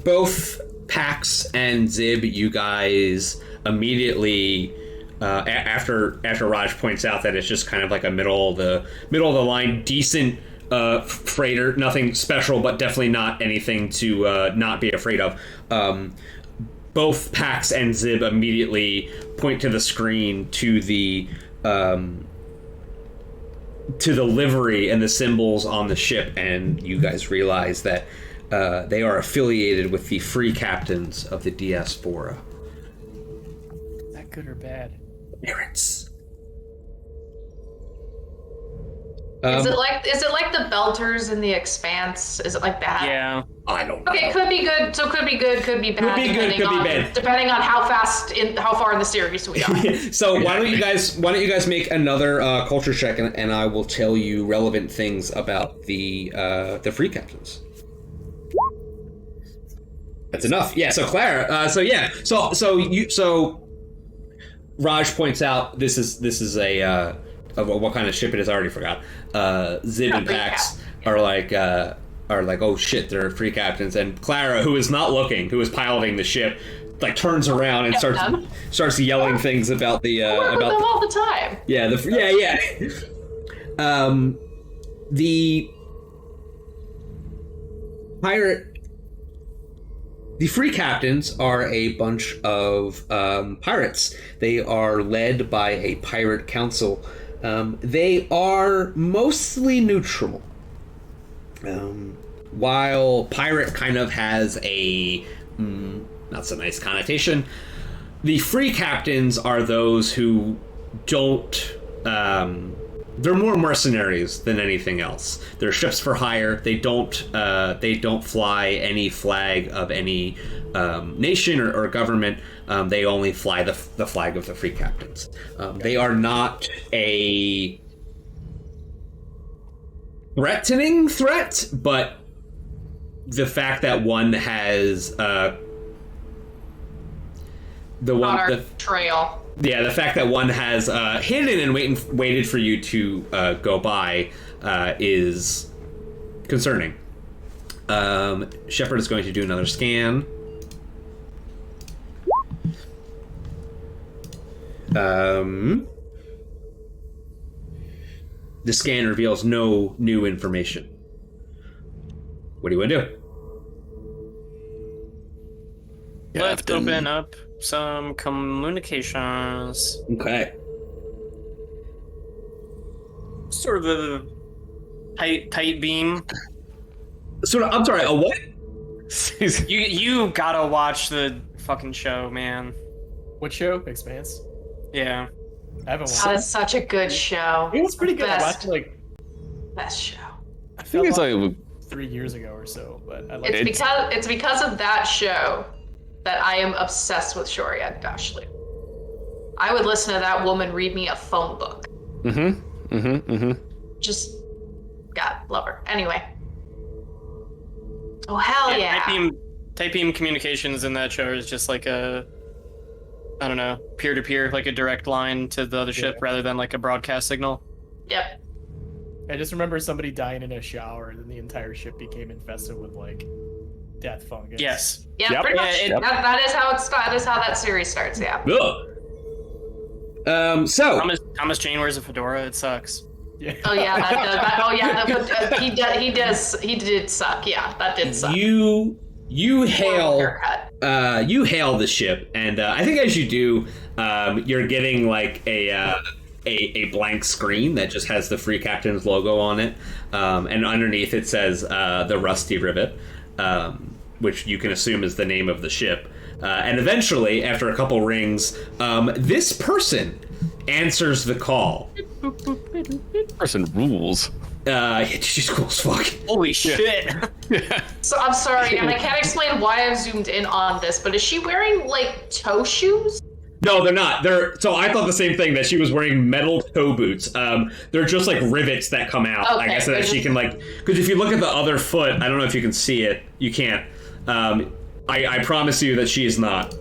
Both Pax and Zib, you guys immediately after Raj points out that it's just kind of like a middle of the line, decent freighter, nothing special, but definitely not anything to not be afraid of. Both Pax and Zib immediately point to the screen to the livery and the symbols on the ship, and you guys realize that they are affiliated with the free captains of the diaspora. Is that good or bad? Merits. Is it like the Belters in The Expanse? Is it like that? Yeah. I don't know. Okay, could be good. So could be good. Could be bad. Could be good. Could be bad. Depending on how far in the series we are. So why don't you guys make another culture check, and I will tell you relevant things about the free captains. That's enough. Yeah. So Clara. So Raj points out this is a what kind of ship it is. I already forgot. Zib and Pax are like, oh shit, they're free captains. And Clara, who is not looking, who is piloting the ship, like turns around and starts yelling things about the about them all the time. Yeah. The pirate. The free captains are a bunch of pirates. They are led by a pirate council. They are mostly neutral. While pirate kind of has a not so nice connotation, the free captains are those who don't... they're more mercenaries than anything else. They're ships for hire. They don't fly any flag of any nation or government. They only fly the flag of the free captains. They are not a threatening threat, but the fact that one has trail. Yeah, the fact that one has hidden and waited for you to go by is concerning. Shepard is going to do another scan. The scan reveals no new information. What do you want to do? Let's Captain. open up some communications. Okay. Sort of a tight beam. So I'm sorry. A what? You gotta watch the fucking show, man. What show? Expanse. Yeah. I haven't watched Oh, it. it's such a good show. It was pretty good. I Best. watched Best show. I think it's like 3 years ago or so, but I like It's because of that show that I am obsessed with Shoria Dashlu. I would listen to that woman read me a phone book. Just, God, love her. Anyway. Oh, hell yeah. Type beam communications in that show is just like a, I don't know, peer-to-peer, like a direct line to the other ship rather than like a broadcast signal. Yep. I just remember somebody dying in a shower, and then the entire ship became infested with like death fungus. Yes. Yeah, Yep. pretty much. Yeah, That is how that series starts, yeah. Ugh. So Thomas Jane wears a fedora. It sucks. Yeah. Oh yeah, he did suck. Yeah, that did suck. you hail Haircut. you hail the ship, and I think as you do, you're getting like a blank screen that just has the Free Captain's logo on it, and underneath it says the Rusty Rivet, which you can assume is the name of the ship. And eventually, after a couple rings, this person answers the call. person rules. She's cool as fuck. Holy shit. So I'm sorry, and I can't explain why I've zoomed in on this, but is she wearing like toe shoes? No, they're not. So I thought the same thing, that she was wearing metal toe boots. They're just like rivets that come out. Okay, I guess that she can like, because if you look at the other foot, I don't know if you can see it. You can't. I promise you that she is not.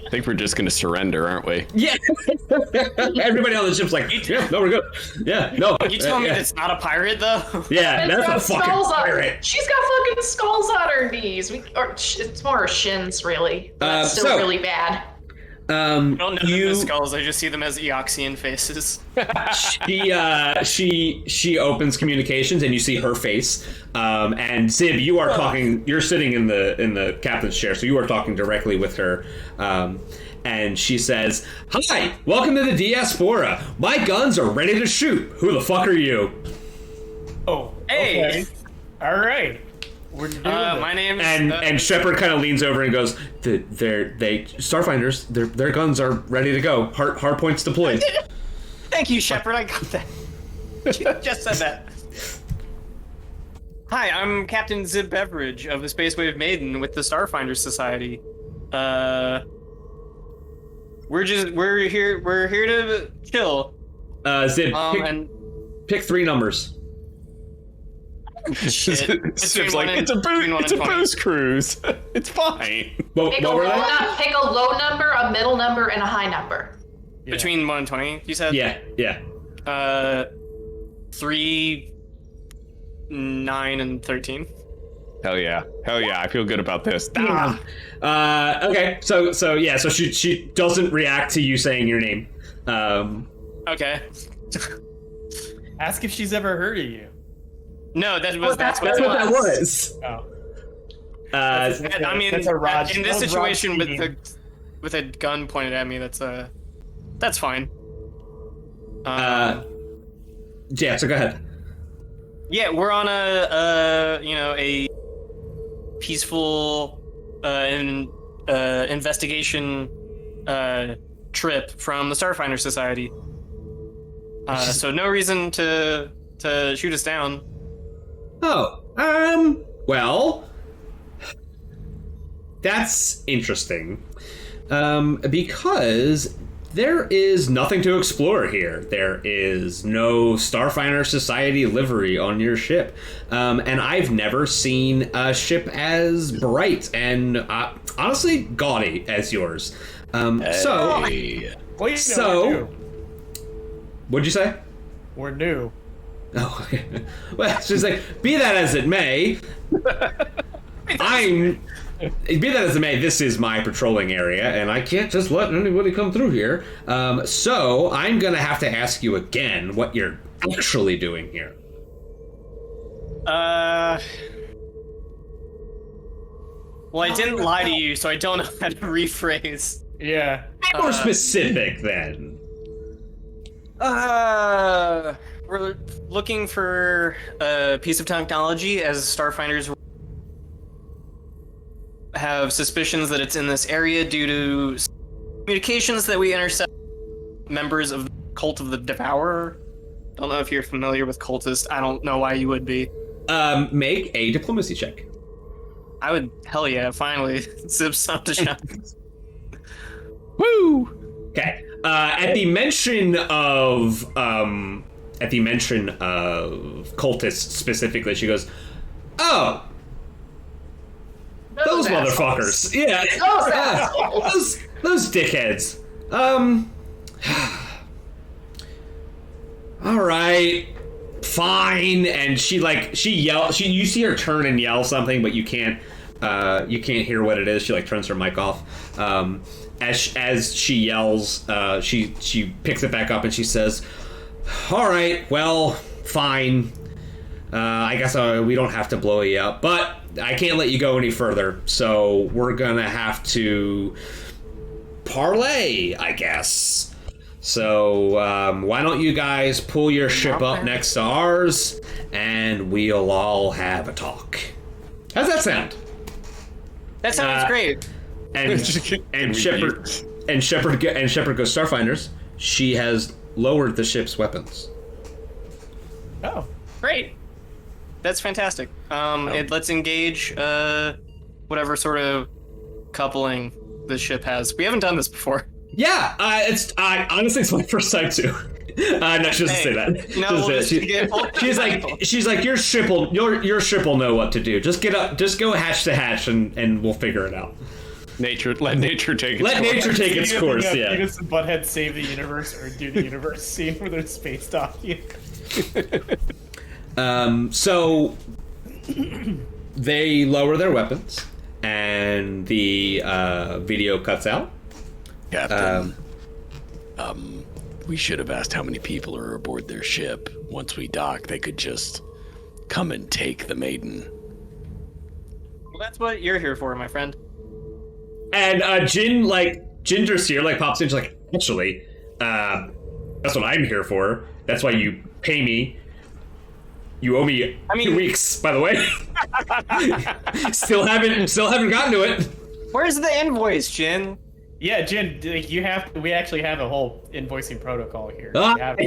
I think we're just gonna surrender, aren't we? Yeah. Everybody on the ship's like, yeah, no, we're good. Yeah, no. You tell me yeah. it's not a pirate though? Yeah, It's that's got a fucking skulls on. pirate. She's got fucking skulls on her knees. It's more her shins, really. But that's still so- really bad. I don't know them as skulls, I just see them as Eoxian faces. She opens communications, and you see her face. And Zib, you are talking. You're sitting in the captain's chair, so you are talking directly with her. And she says, "Hi, welcome to the Diaspora. My guns are ready to shoot. Who the fuck are you?" Oh, Hey! okay. All right. We're doing My name's... And Shepard kind of leans over and goes, Starfinders, their guns are ready to go. Hard points deployed. Thank you, Shepard, I got that. You just said that. Hi, I'm Captain Zib Beveridge of the Space Wave Maiden with the Starfinder Society. We're here to chill. Zib, pick 3 numbers. Shit. It's like, it's a boost cruise. It's fine. What were they? Pick a low number, a middle number, and a high number. Between 1 and 20, you said? Yeah. 3, 9, and 13. Hell yeah. I feel good about this. Okay. So she doesn't react to you saying your name. Okay. Ask if she's ever heard of you. No, that's what that was. Oh. I mean, That's a Raj- in this that was Raj situation speaking. with a gun pointed at me, that's fine. Yeah. So go ahead. Yeah, we're on a peaceful investigation trip from the Starfinder Society. So no reason to shoot us down. Oh. Well. That's interesting. Because there is nothing to explore here. There is no Starfinder Society livery on your ship. And I've never seen a ship as bright and honestly gaudy as yours. So, Well, you know, we're new. what'd you say? We're new. Oh, okay. Well, she's like, be that as it may, this is my patrolling area, and I can't just let anybody come through here. So I'm gonna have to ask you again what you're actually doing here. Well, I didn't lie to you, so I don't know how to rephrase. Yeah. Be more specific, then. We're looking for a piece of technology as Starfinders have suspicions that it's in this area due to communications that we intercept members of the Cult of the Devourer. Don't know if you're familiar with cultists. I don't know why you would be. Make a diplomacy check. I would, hell yeah, finally. Zips up the shot. Woo! Okay. At the mention of cultists specifically, she goes, "Oh, those motherfuckers! Yeah, those dickheads. All right, fine." And she yells. You see her turn and yell something, but you can't hear what it is. She turns her mic off. As she yells, she picks it back up and she says, "All right, well, fine. I guess we don't have to blow you up, but I can't let you go any further. So we're gonna have to parlay, I guess. So why don't you guys pull your ship up next to ours, and we'll all have a talk. How's that sound?" That sounds great. And Shepard goes, "Starfinders, she has lowered the ship's weapons." Oh, great. That's fantastic. Let's engage whatever sort of coupling the ship has. We haven't done this before. Yeah, honestly, it's my first time too. No, she doesn't say that. No, she's like, your ship will know what to do. Just go hatch to hatch, and we'll figure it out. Let nature take its course. Let nature take its course. Yeah. Beavis and Butthead save the universe or do the universe scene where they're space docking. So they lower their weapons, and the video cuts out. Captain, we should have asked how many people are aboard their ship. Once we dock, they could just come and take the maiden. Well, that's what you're here for, my friend. And Ginger Sear pops in, she's like, "Actually, that's what I'm here for. That's why you pay me. You owe me 2 weeks, by the way." Still haven't gotten to it. Where's the invoice, Jin? Yeah, Jin, we actually have a whole invoicing protocol here.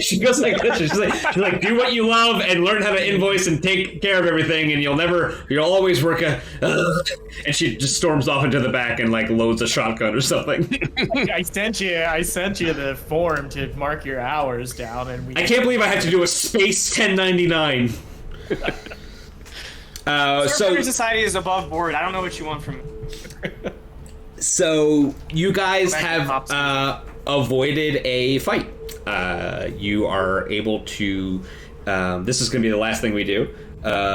She goes like this. She's like, "Do what you love and learn how to invoice and take care of everything, and you'll always work a." And she just storms off into the back and loads a shotgun or something. I sent you the form to mark your hours down, and I can't believe I had to do a space 1099. Starfinder Society is above board. I don't know what you want from me. So you guys have avoided a fight. You are able to. This is going to be the last thing we do.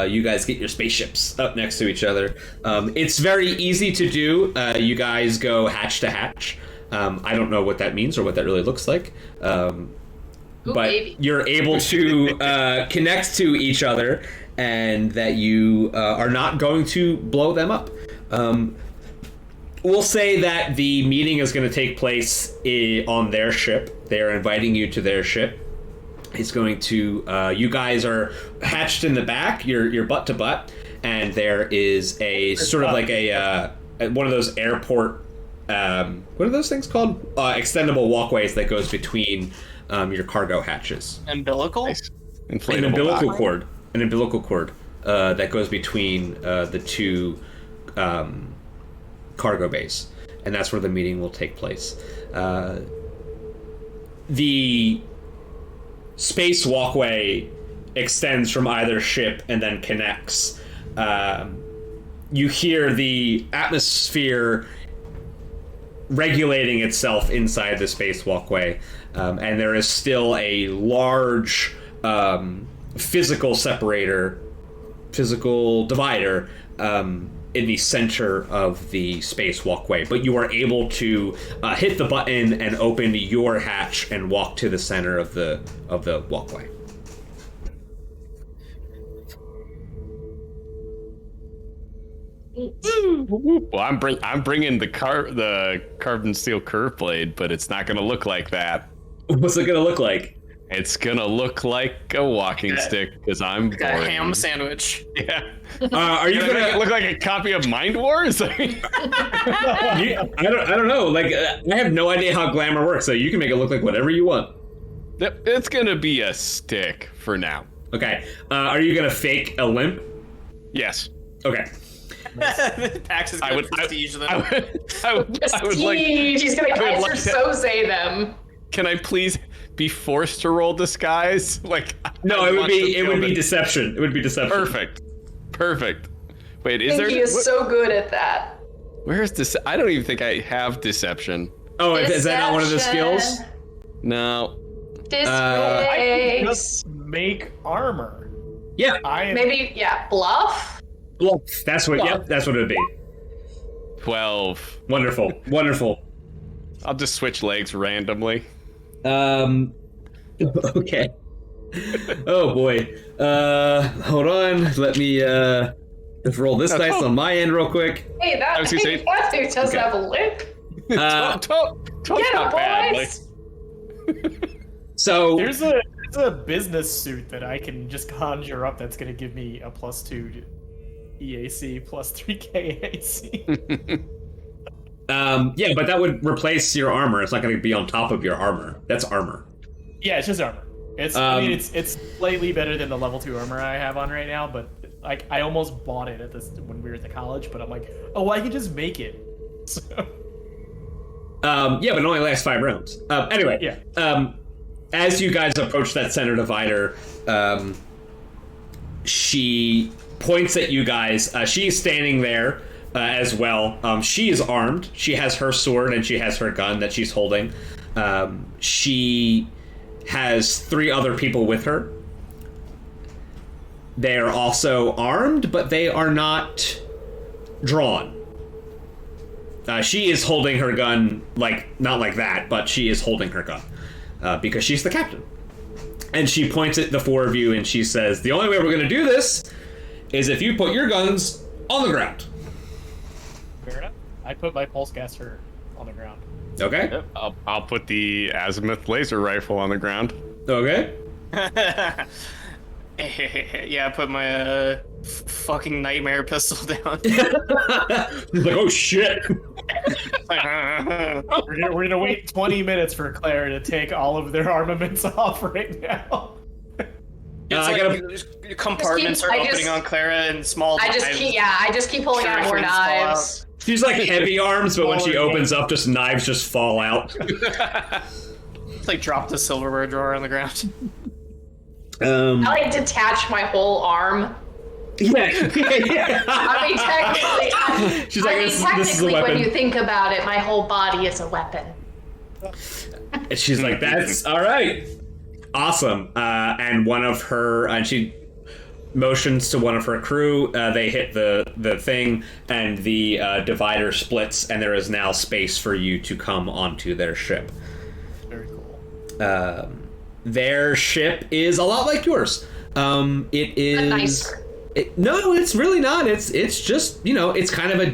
You guys get your spaceships up next to each other. It's very easy to do. You guys go hatch to hatch. I don't know what that means or what that really looks like. But you're able to connect to each other, and that you are not going to blow them up. We'll say that the meeting is going to take place on their ship. They are inviting you to their ship. It's going to. You guys are hatched in the back. You're butt to butt, and there is a sort of one of those airport. What are those things called? Extendable walkways that goes between your cargo hatches. Umbilical. An umbilical cord. An umbilical cord that goes between the two. Cargo base, and that's where the meeting will take place. The space walkway extends from either ship and then connects. You hear the atmosphere regulating itself inside the space walkway, and there is still a large physical divider in the center of the space walkway, but you are able to hit the button and open your hatch and walk to the center of the walkway. Well, I'm bringing the carbon steel curve blade, but it's not going to look like that. What's it gonna look like? It's gonna look like a walking stick because I'm boring. A ham sandwich. Yeah. Are you Gonna make gonna it look like a copy of Mind Wars? I don't know. Like, I have no idea how glamour works, so you can make it look like whatever you want. It's gonna be a stick for now. Okay. Are you gonna fake a limp? Yes. Okay. Pax is gonna prestige them. I would like. He's gonna I would Kaiser like to- Soze them. Can I please be forced to roll disguise? Like, No, I it would want to be feel that- deception. It would be deception. Perfect. Wait, I is think there? he is so good at that. Where's this? I don't even think I have deception. Oh, is that not one of the skills? No. Disgrace. Just make armor. Yeah. Maybe, bluff? Well, that's what. Yep, that's what it would be. 12. Wonderful. I'll just switch legs randomly. Okay. Oh boy. Hold on. Let me just roll this dice on my end real quick. Hey, that was gonna say- that dude doesn't Okay. have a lip. Twelve's Get him, not bad. Like, boys! So There's a business suit that I can just conjure up that's gonna give me a +2 EAC, +3 KAC. yeah, but that would replace your armor. It's not going to be on top of your armor. That's armor. Yeah, it's just armor. I mean, it's slightly better than the level 2 armor I have on right now, but like I almost bought it when we were at the college, but I'm like, oh, I can just make it. So, Yeah, but it only lasts 5 rounds. Anyway. Yeah. As you guys approach that center divider, she points at you guys. She's standing there as well. She is armed. She has her sword and she has her gun that she's holding. She has 3 other people with her. They are also armed, but they are not drawn. She is holding her gun, not like that, but she is holding her gun because she's the captain. And she points at the 4 of you and she says, the only way we're going to do this is if you put your guns on the ground. fair enough. I put my pulse caster on the ground. Okay? Yep, I'll put the azimuth laser rifle on the ground. Okay. Yeah, I put my fucking nightmare pistol down. He's like, oh shit. We're gonna wait 20 minutes for Claire to take all of their armaments off right now. It's I like gotta- compartments are opening on Clara and small I just keep pulling out more Shurikens fall out. knives. She's like heavy arms, but when she opens up, just knives just fall out. It's like drop the silverware drawer on the ground. I detach my whole arm. Yeah. I mean, technically, She's like, this is a weapon. when you think about it, my whole body is a weapon. And she's like, that's all right. Awesome. And she motions to one of her crew. They hit the thing, and the divider splits, and there is now space for you to come onto their ship. Very cool. Their ship is a lot like yours. It is Nicer. No, it's really not. It's just, it's kind of a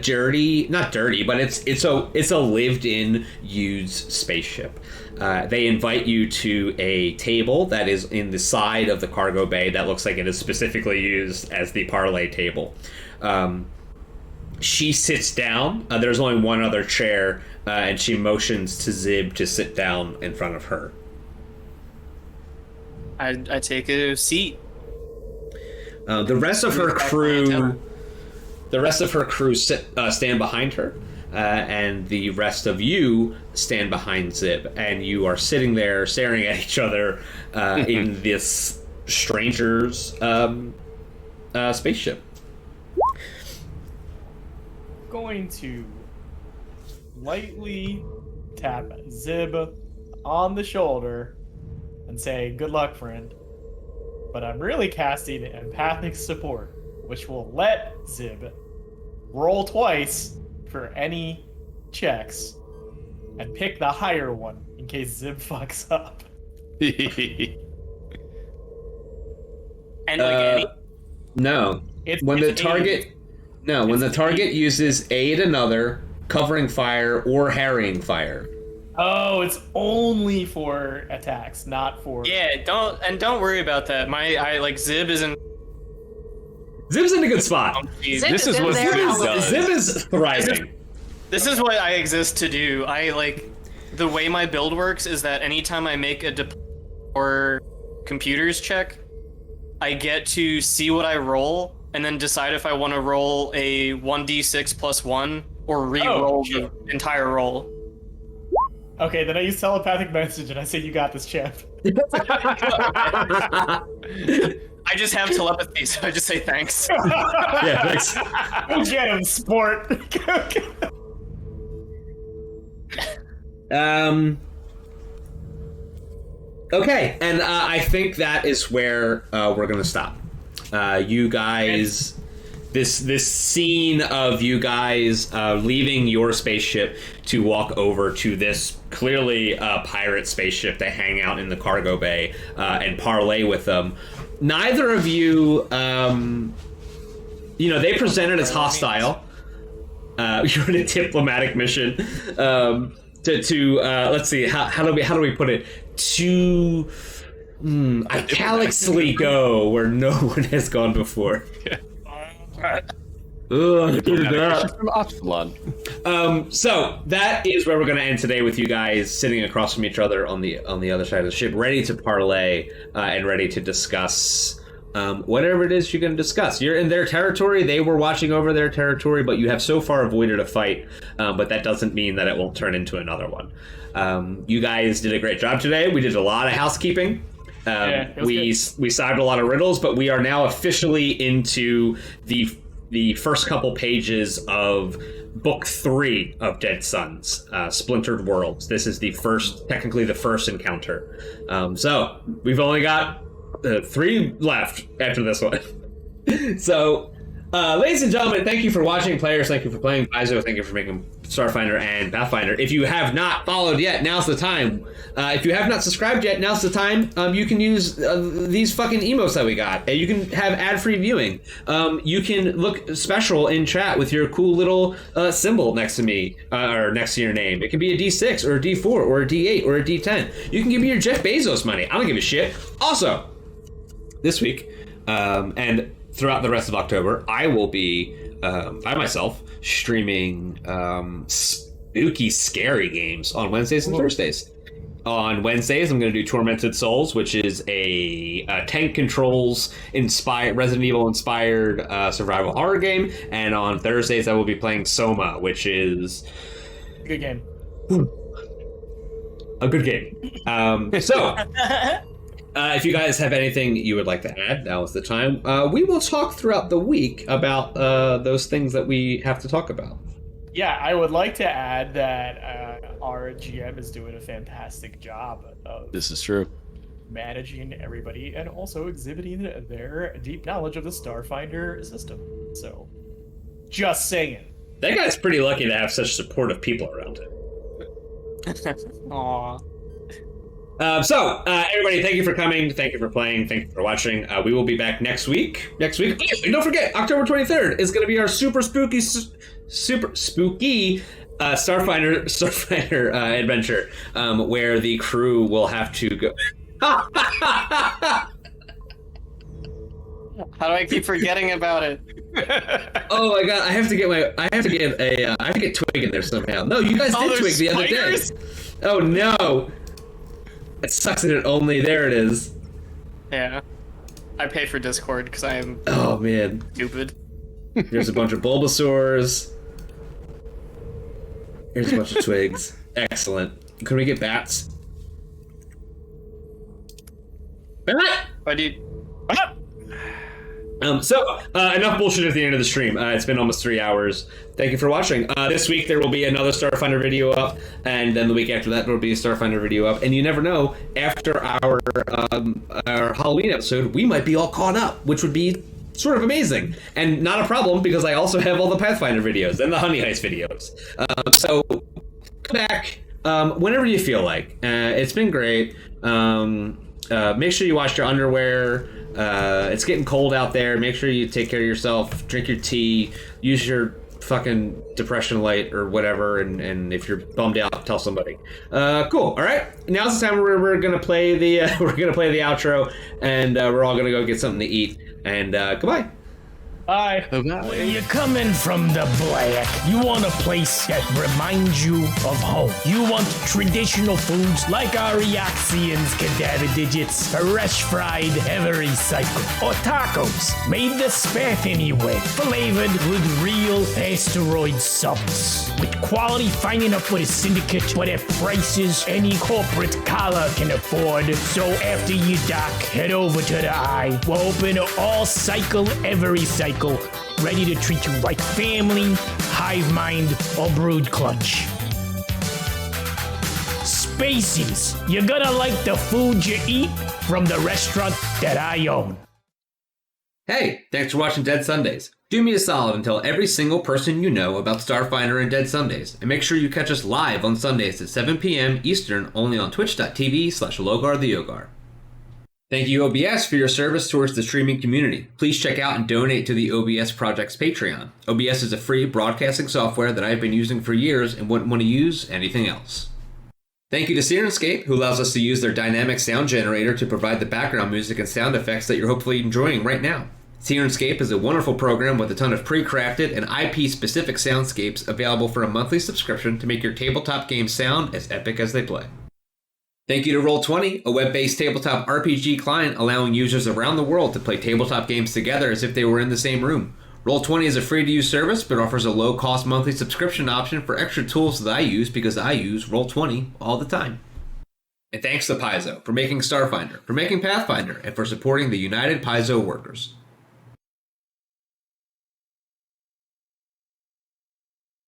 not dirty, but it's a lived-in, used spaceship. They invite you to a table that is in the side of the cargo bay that looks like it is specifically used as the parlay table. She sits down. There's only one other chair, and she motions to Zib to sit down in front of her. I take a seat. The rest of her crew stand behind her, and the rest of you stand behind Zib, and you are sitting there staring at each other in this stranger's spaceship. Going to lightly tap Zib on the shoulder and say, good luck, friend. But I'm really casting empathic support, which will let Zib roll twice for any checks and pick the higher one in case Zib fucks up. And like any No. It's When the it's target No, when the target uses aid another, covering fire, or harrying fire. Oh, it's only for attacks, not for. Yeah, don't worry about that. Zib isn't. Zib's in a good spot. This is what Zib does. Zib is thriving. This is what I exist to do. The way my build works is that anytime I make a or computers check, I get to see what I roll and then decide if I want to roll a 1d6 plus 1 or re-roll the entire roll. Okay, then I use telepathic message and I say, "You got this, champ." I just have telepathy, so I just say thanks. Yeah, thanks. Go get him, sport. Okay, and I think that is where we're gonna stop. You guys, this scene of you guys leaving your spaceship to walk over to this clearly pirate spaceship to hang out in the cargo bay and parlay with them. Neither of you, they presented as hostile. You're on a diplomatic mission. Let's see, how do we put it? To italically go where no one has gone before. From Epsilon. So that is where we're going to end today, with you guys sitting across from each other on the other side of the ship, ready to parlay and ready to discuss whatever it is you're going to discuss. You're in their territory. They were watching over their territory, but you have so far avoided a fight. But that doesn't mean that it won't turn into another one. You guys did a great job today. We did a lot of housekeeping. We solved a lot of riddles, but we are now officially into the first couple pages of Book 3 of Dead Suns, Splintered Worlds. This is technically the first encounter. So we've only got 3 left after this one. So, ladies and gentlemen, thank you for watching. Players, thank you for playing. Paizo, thank you for making Starfinder and Pathfinder. If you have not followed yet, now's the time. If you have not subscribed yet, now's the time. You can use these fucking emotes that we got. You can have ad-free viewing. You can look special in chat with your cool little symbol next to me, or next to your name. It can be a D6 or a D4 or a D8 or a D10. You can give me your Jeff Bezos money. I don't give a shit. Also, this week, and throughout the rest of October, I will be, by myself, streaming spooky, scary games on Wednesdays and Thursdays. On Wednesdays, I'm going to do Tormented Souls, which is a tank controls Resident Evil inspired survival horror game. And on Thursdays, I will be playing Soma, which is good game. A good game. If you guys have anything you would like to add, now is the time. We will talk throughout the week about those things that we have to talk about. Yeah, I would like to add that our GM is doing a fantastic job of This is true. managing everybody and also exhibiting their deep knowledge of the Starfinder system. So, just saying. That guy's pretty lucky to have such supportive people around him. Aww. Everybody, thank you for coming. Thank you for playing. Thank you for watching. We will be back next week. And don't forget, October 23rd is going to be our super spooky Starfinder adventure, where the crew will have to go. How do I keep forgetting about it? Oh my god! I have to get Twig in there somehow. No, you guys did Twig the other day. Oh no! It sucks that there it is. Yeah. I pay for Discord because I am stupid. Here's a bunch of Bulbasaurs. Here's a bunch of Twigs. Excellent. Can we get bats? Bat! Why do you... Enough bullshit at the end of the stream. It's been almost 3 hours. Thank you for watching. This week there will be another Starfinder video up, and then the week after that there will be a Starfinder video up. And you never know, after our Halloween episode, we might be all caught up, which would be sort of amazing. And not a problem, because I also have all the Pathfinder videos and the Honey Heist videos. So come back whenever you feel like. It's been great. Make sure you wash your underwear. It's getting cold out there. Make sure you take care of yourself. Drink your tea. Use your fucking depression light or whatever. And if you're bummed out, tell somebody. Cool. All right. Now's the time where we're gonna play the outro, and we're all gonna go get something to eat. And goodbye. Bye. When you're coming from the black, you want a place that reminds you of home. You want traditional foods like Ariaxians, cadaver digits, fresh fried, every cycle, or tacos made the Spathany way, flavored with real asteroid subs. With quality finding up with a syndicate, but at prices any corporate collar can afford. So after you dock, head over to the Eye. We're open to all cycle, every cycle. Ready to treat you like family, hive mind, or brood clutch. Spacey's, you're gonna like the food you eat from the restaurant that I own. Hey, thanks for watching Dead Sundays. Do me a solid and tell every single person you know about Starfinder and Dead Sundays, and make sure you catch us live on Sundays at 7 p.m. Eastern only on twitch.tv/LogarTheOgar. Thank you, OBS, for your service towards the streaming community. Please check out and donate to the OBS Project's Patreon. OBS is a free broadcasting software that I've been using for years and wouldn't want to use anything else. Thank you to Sirenscape, who allows us to use their dynamic sound generator to provide the background music and sound effects that you're hopefully enjoying right now. Sirenscape is a wonderful program with a ton of pre-crafted and IP-specific soundscapes available for a monthly subscription to make your tabletop games sound as epic as they play. Thank you to Roll20, a web-based tabletop RPG client allowing users around the world to play tabletop games together as if they were in the same room. Roll20 is a free-to-use service, but offers a low-cost monthly subscription option for extra tools that I use because I use Roll20 all the time. And thanks to Paizo for making Starfinder, for making Pathfinder, and for supporting the United Paizo workers.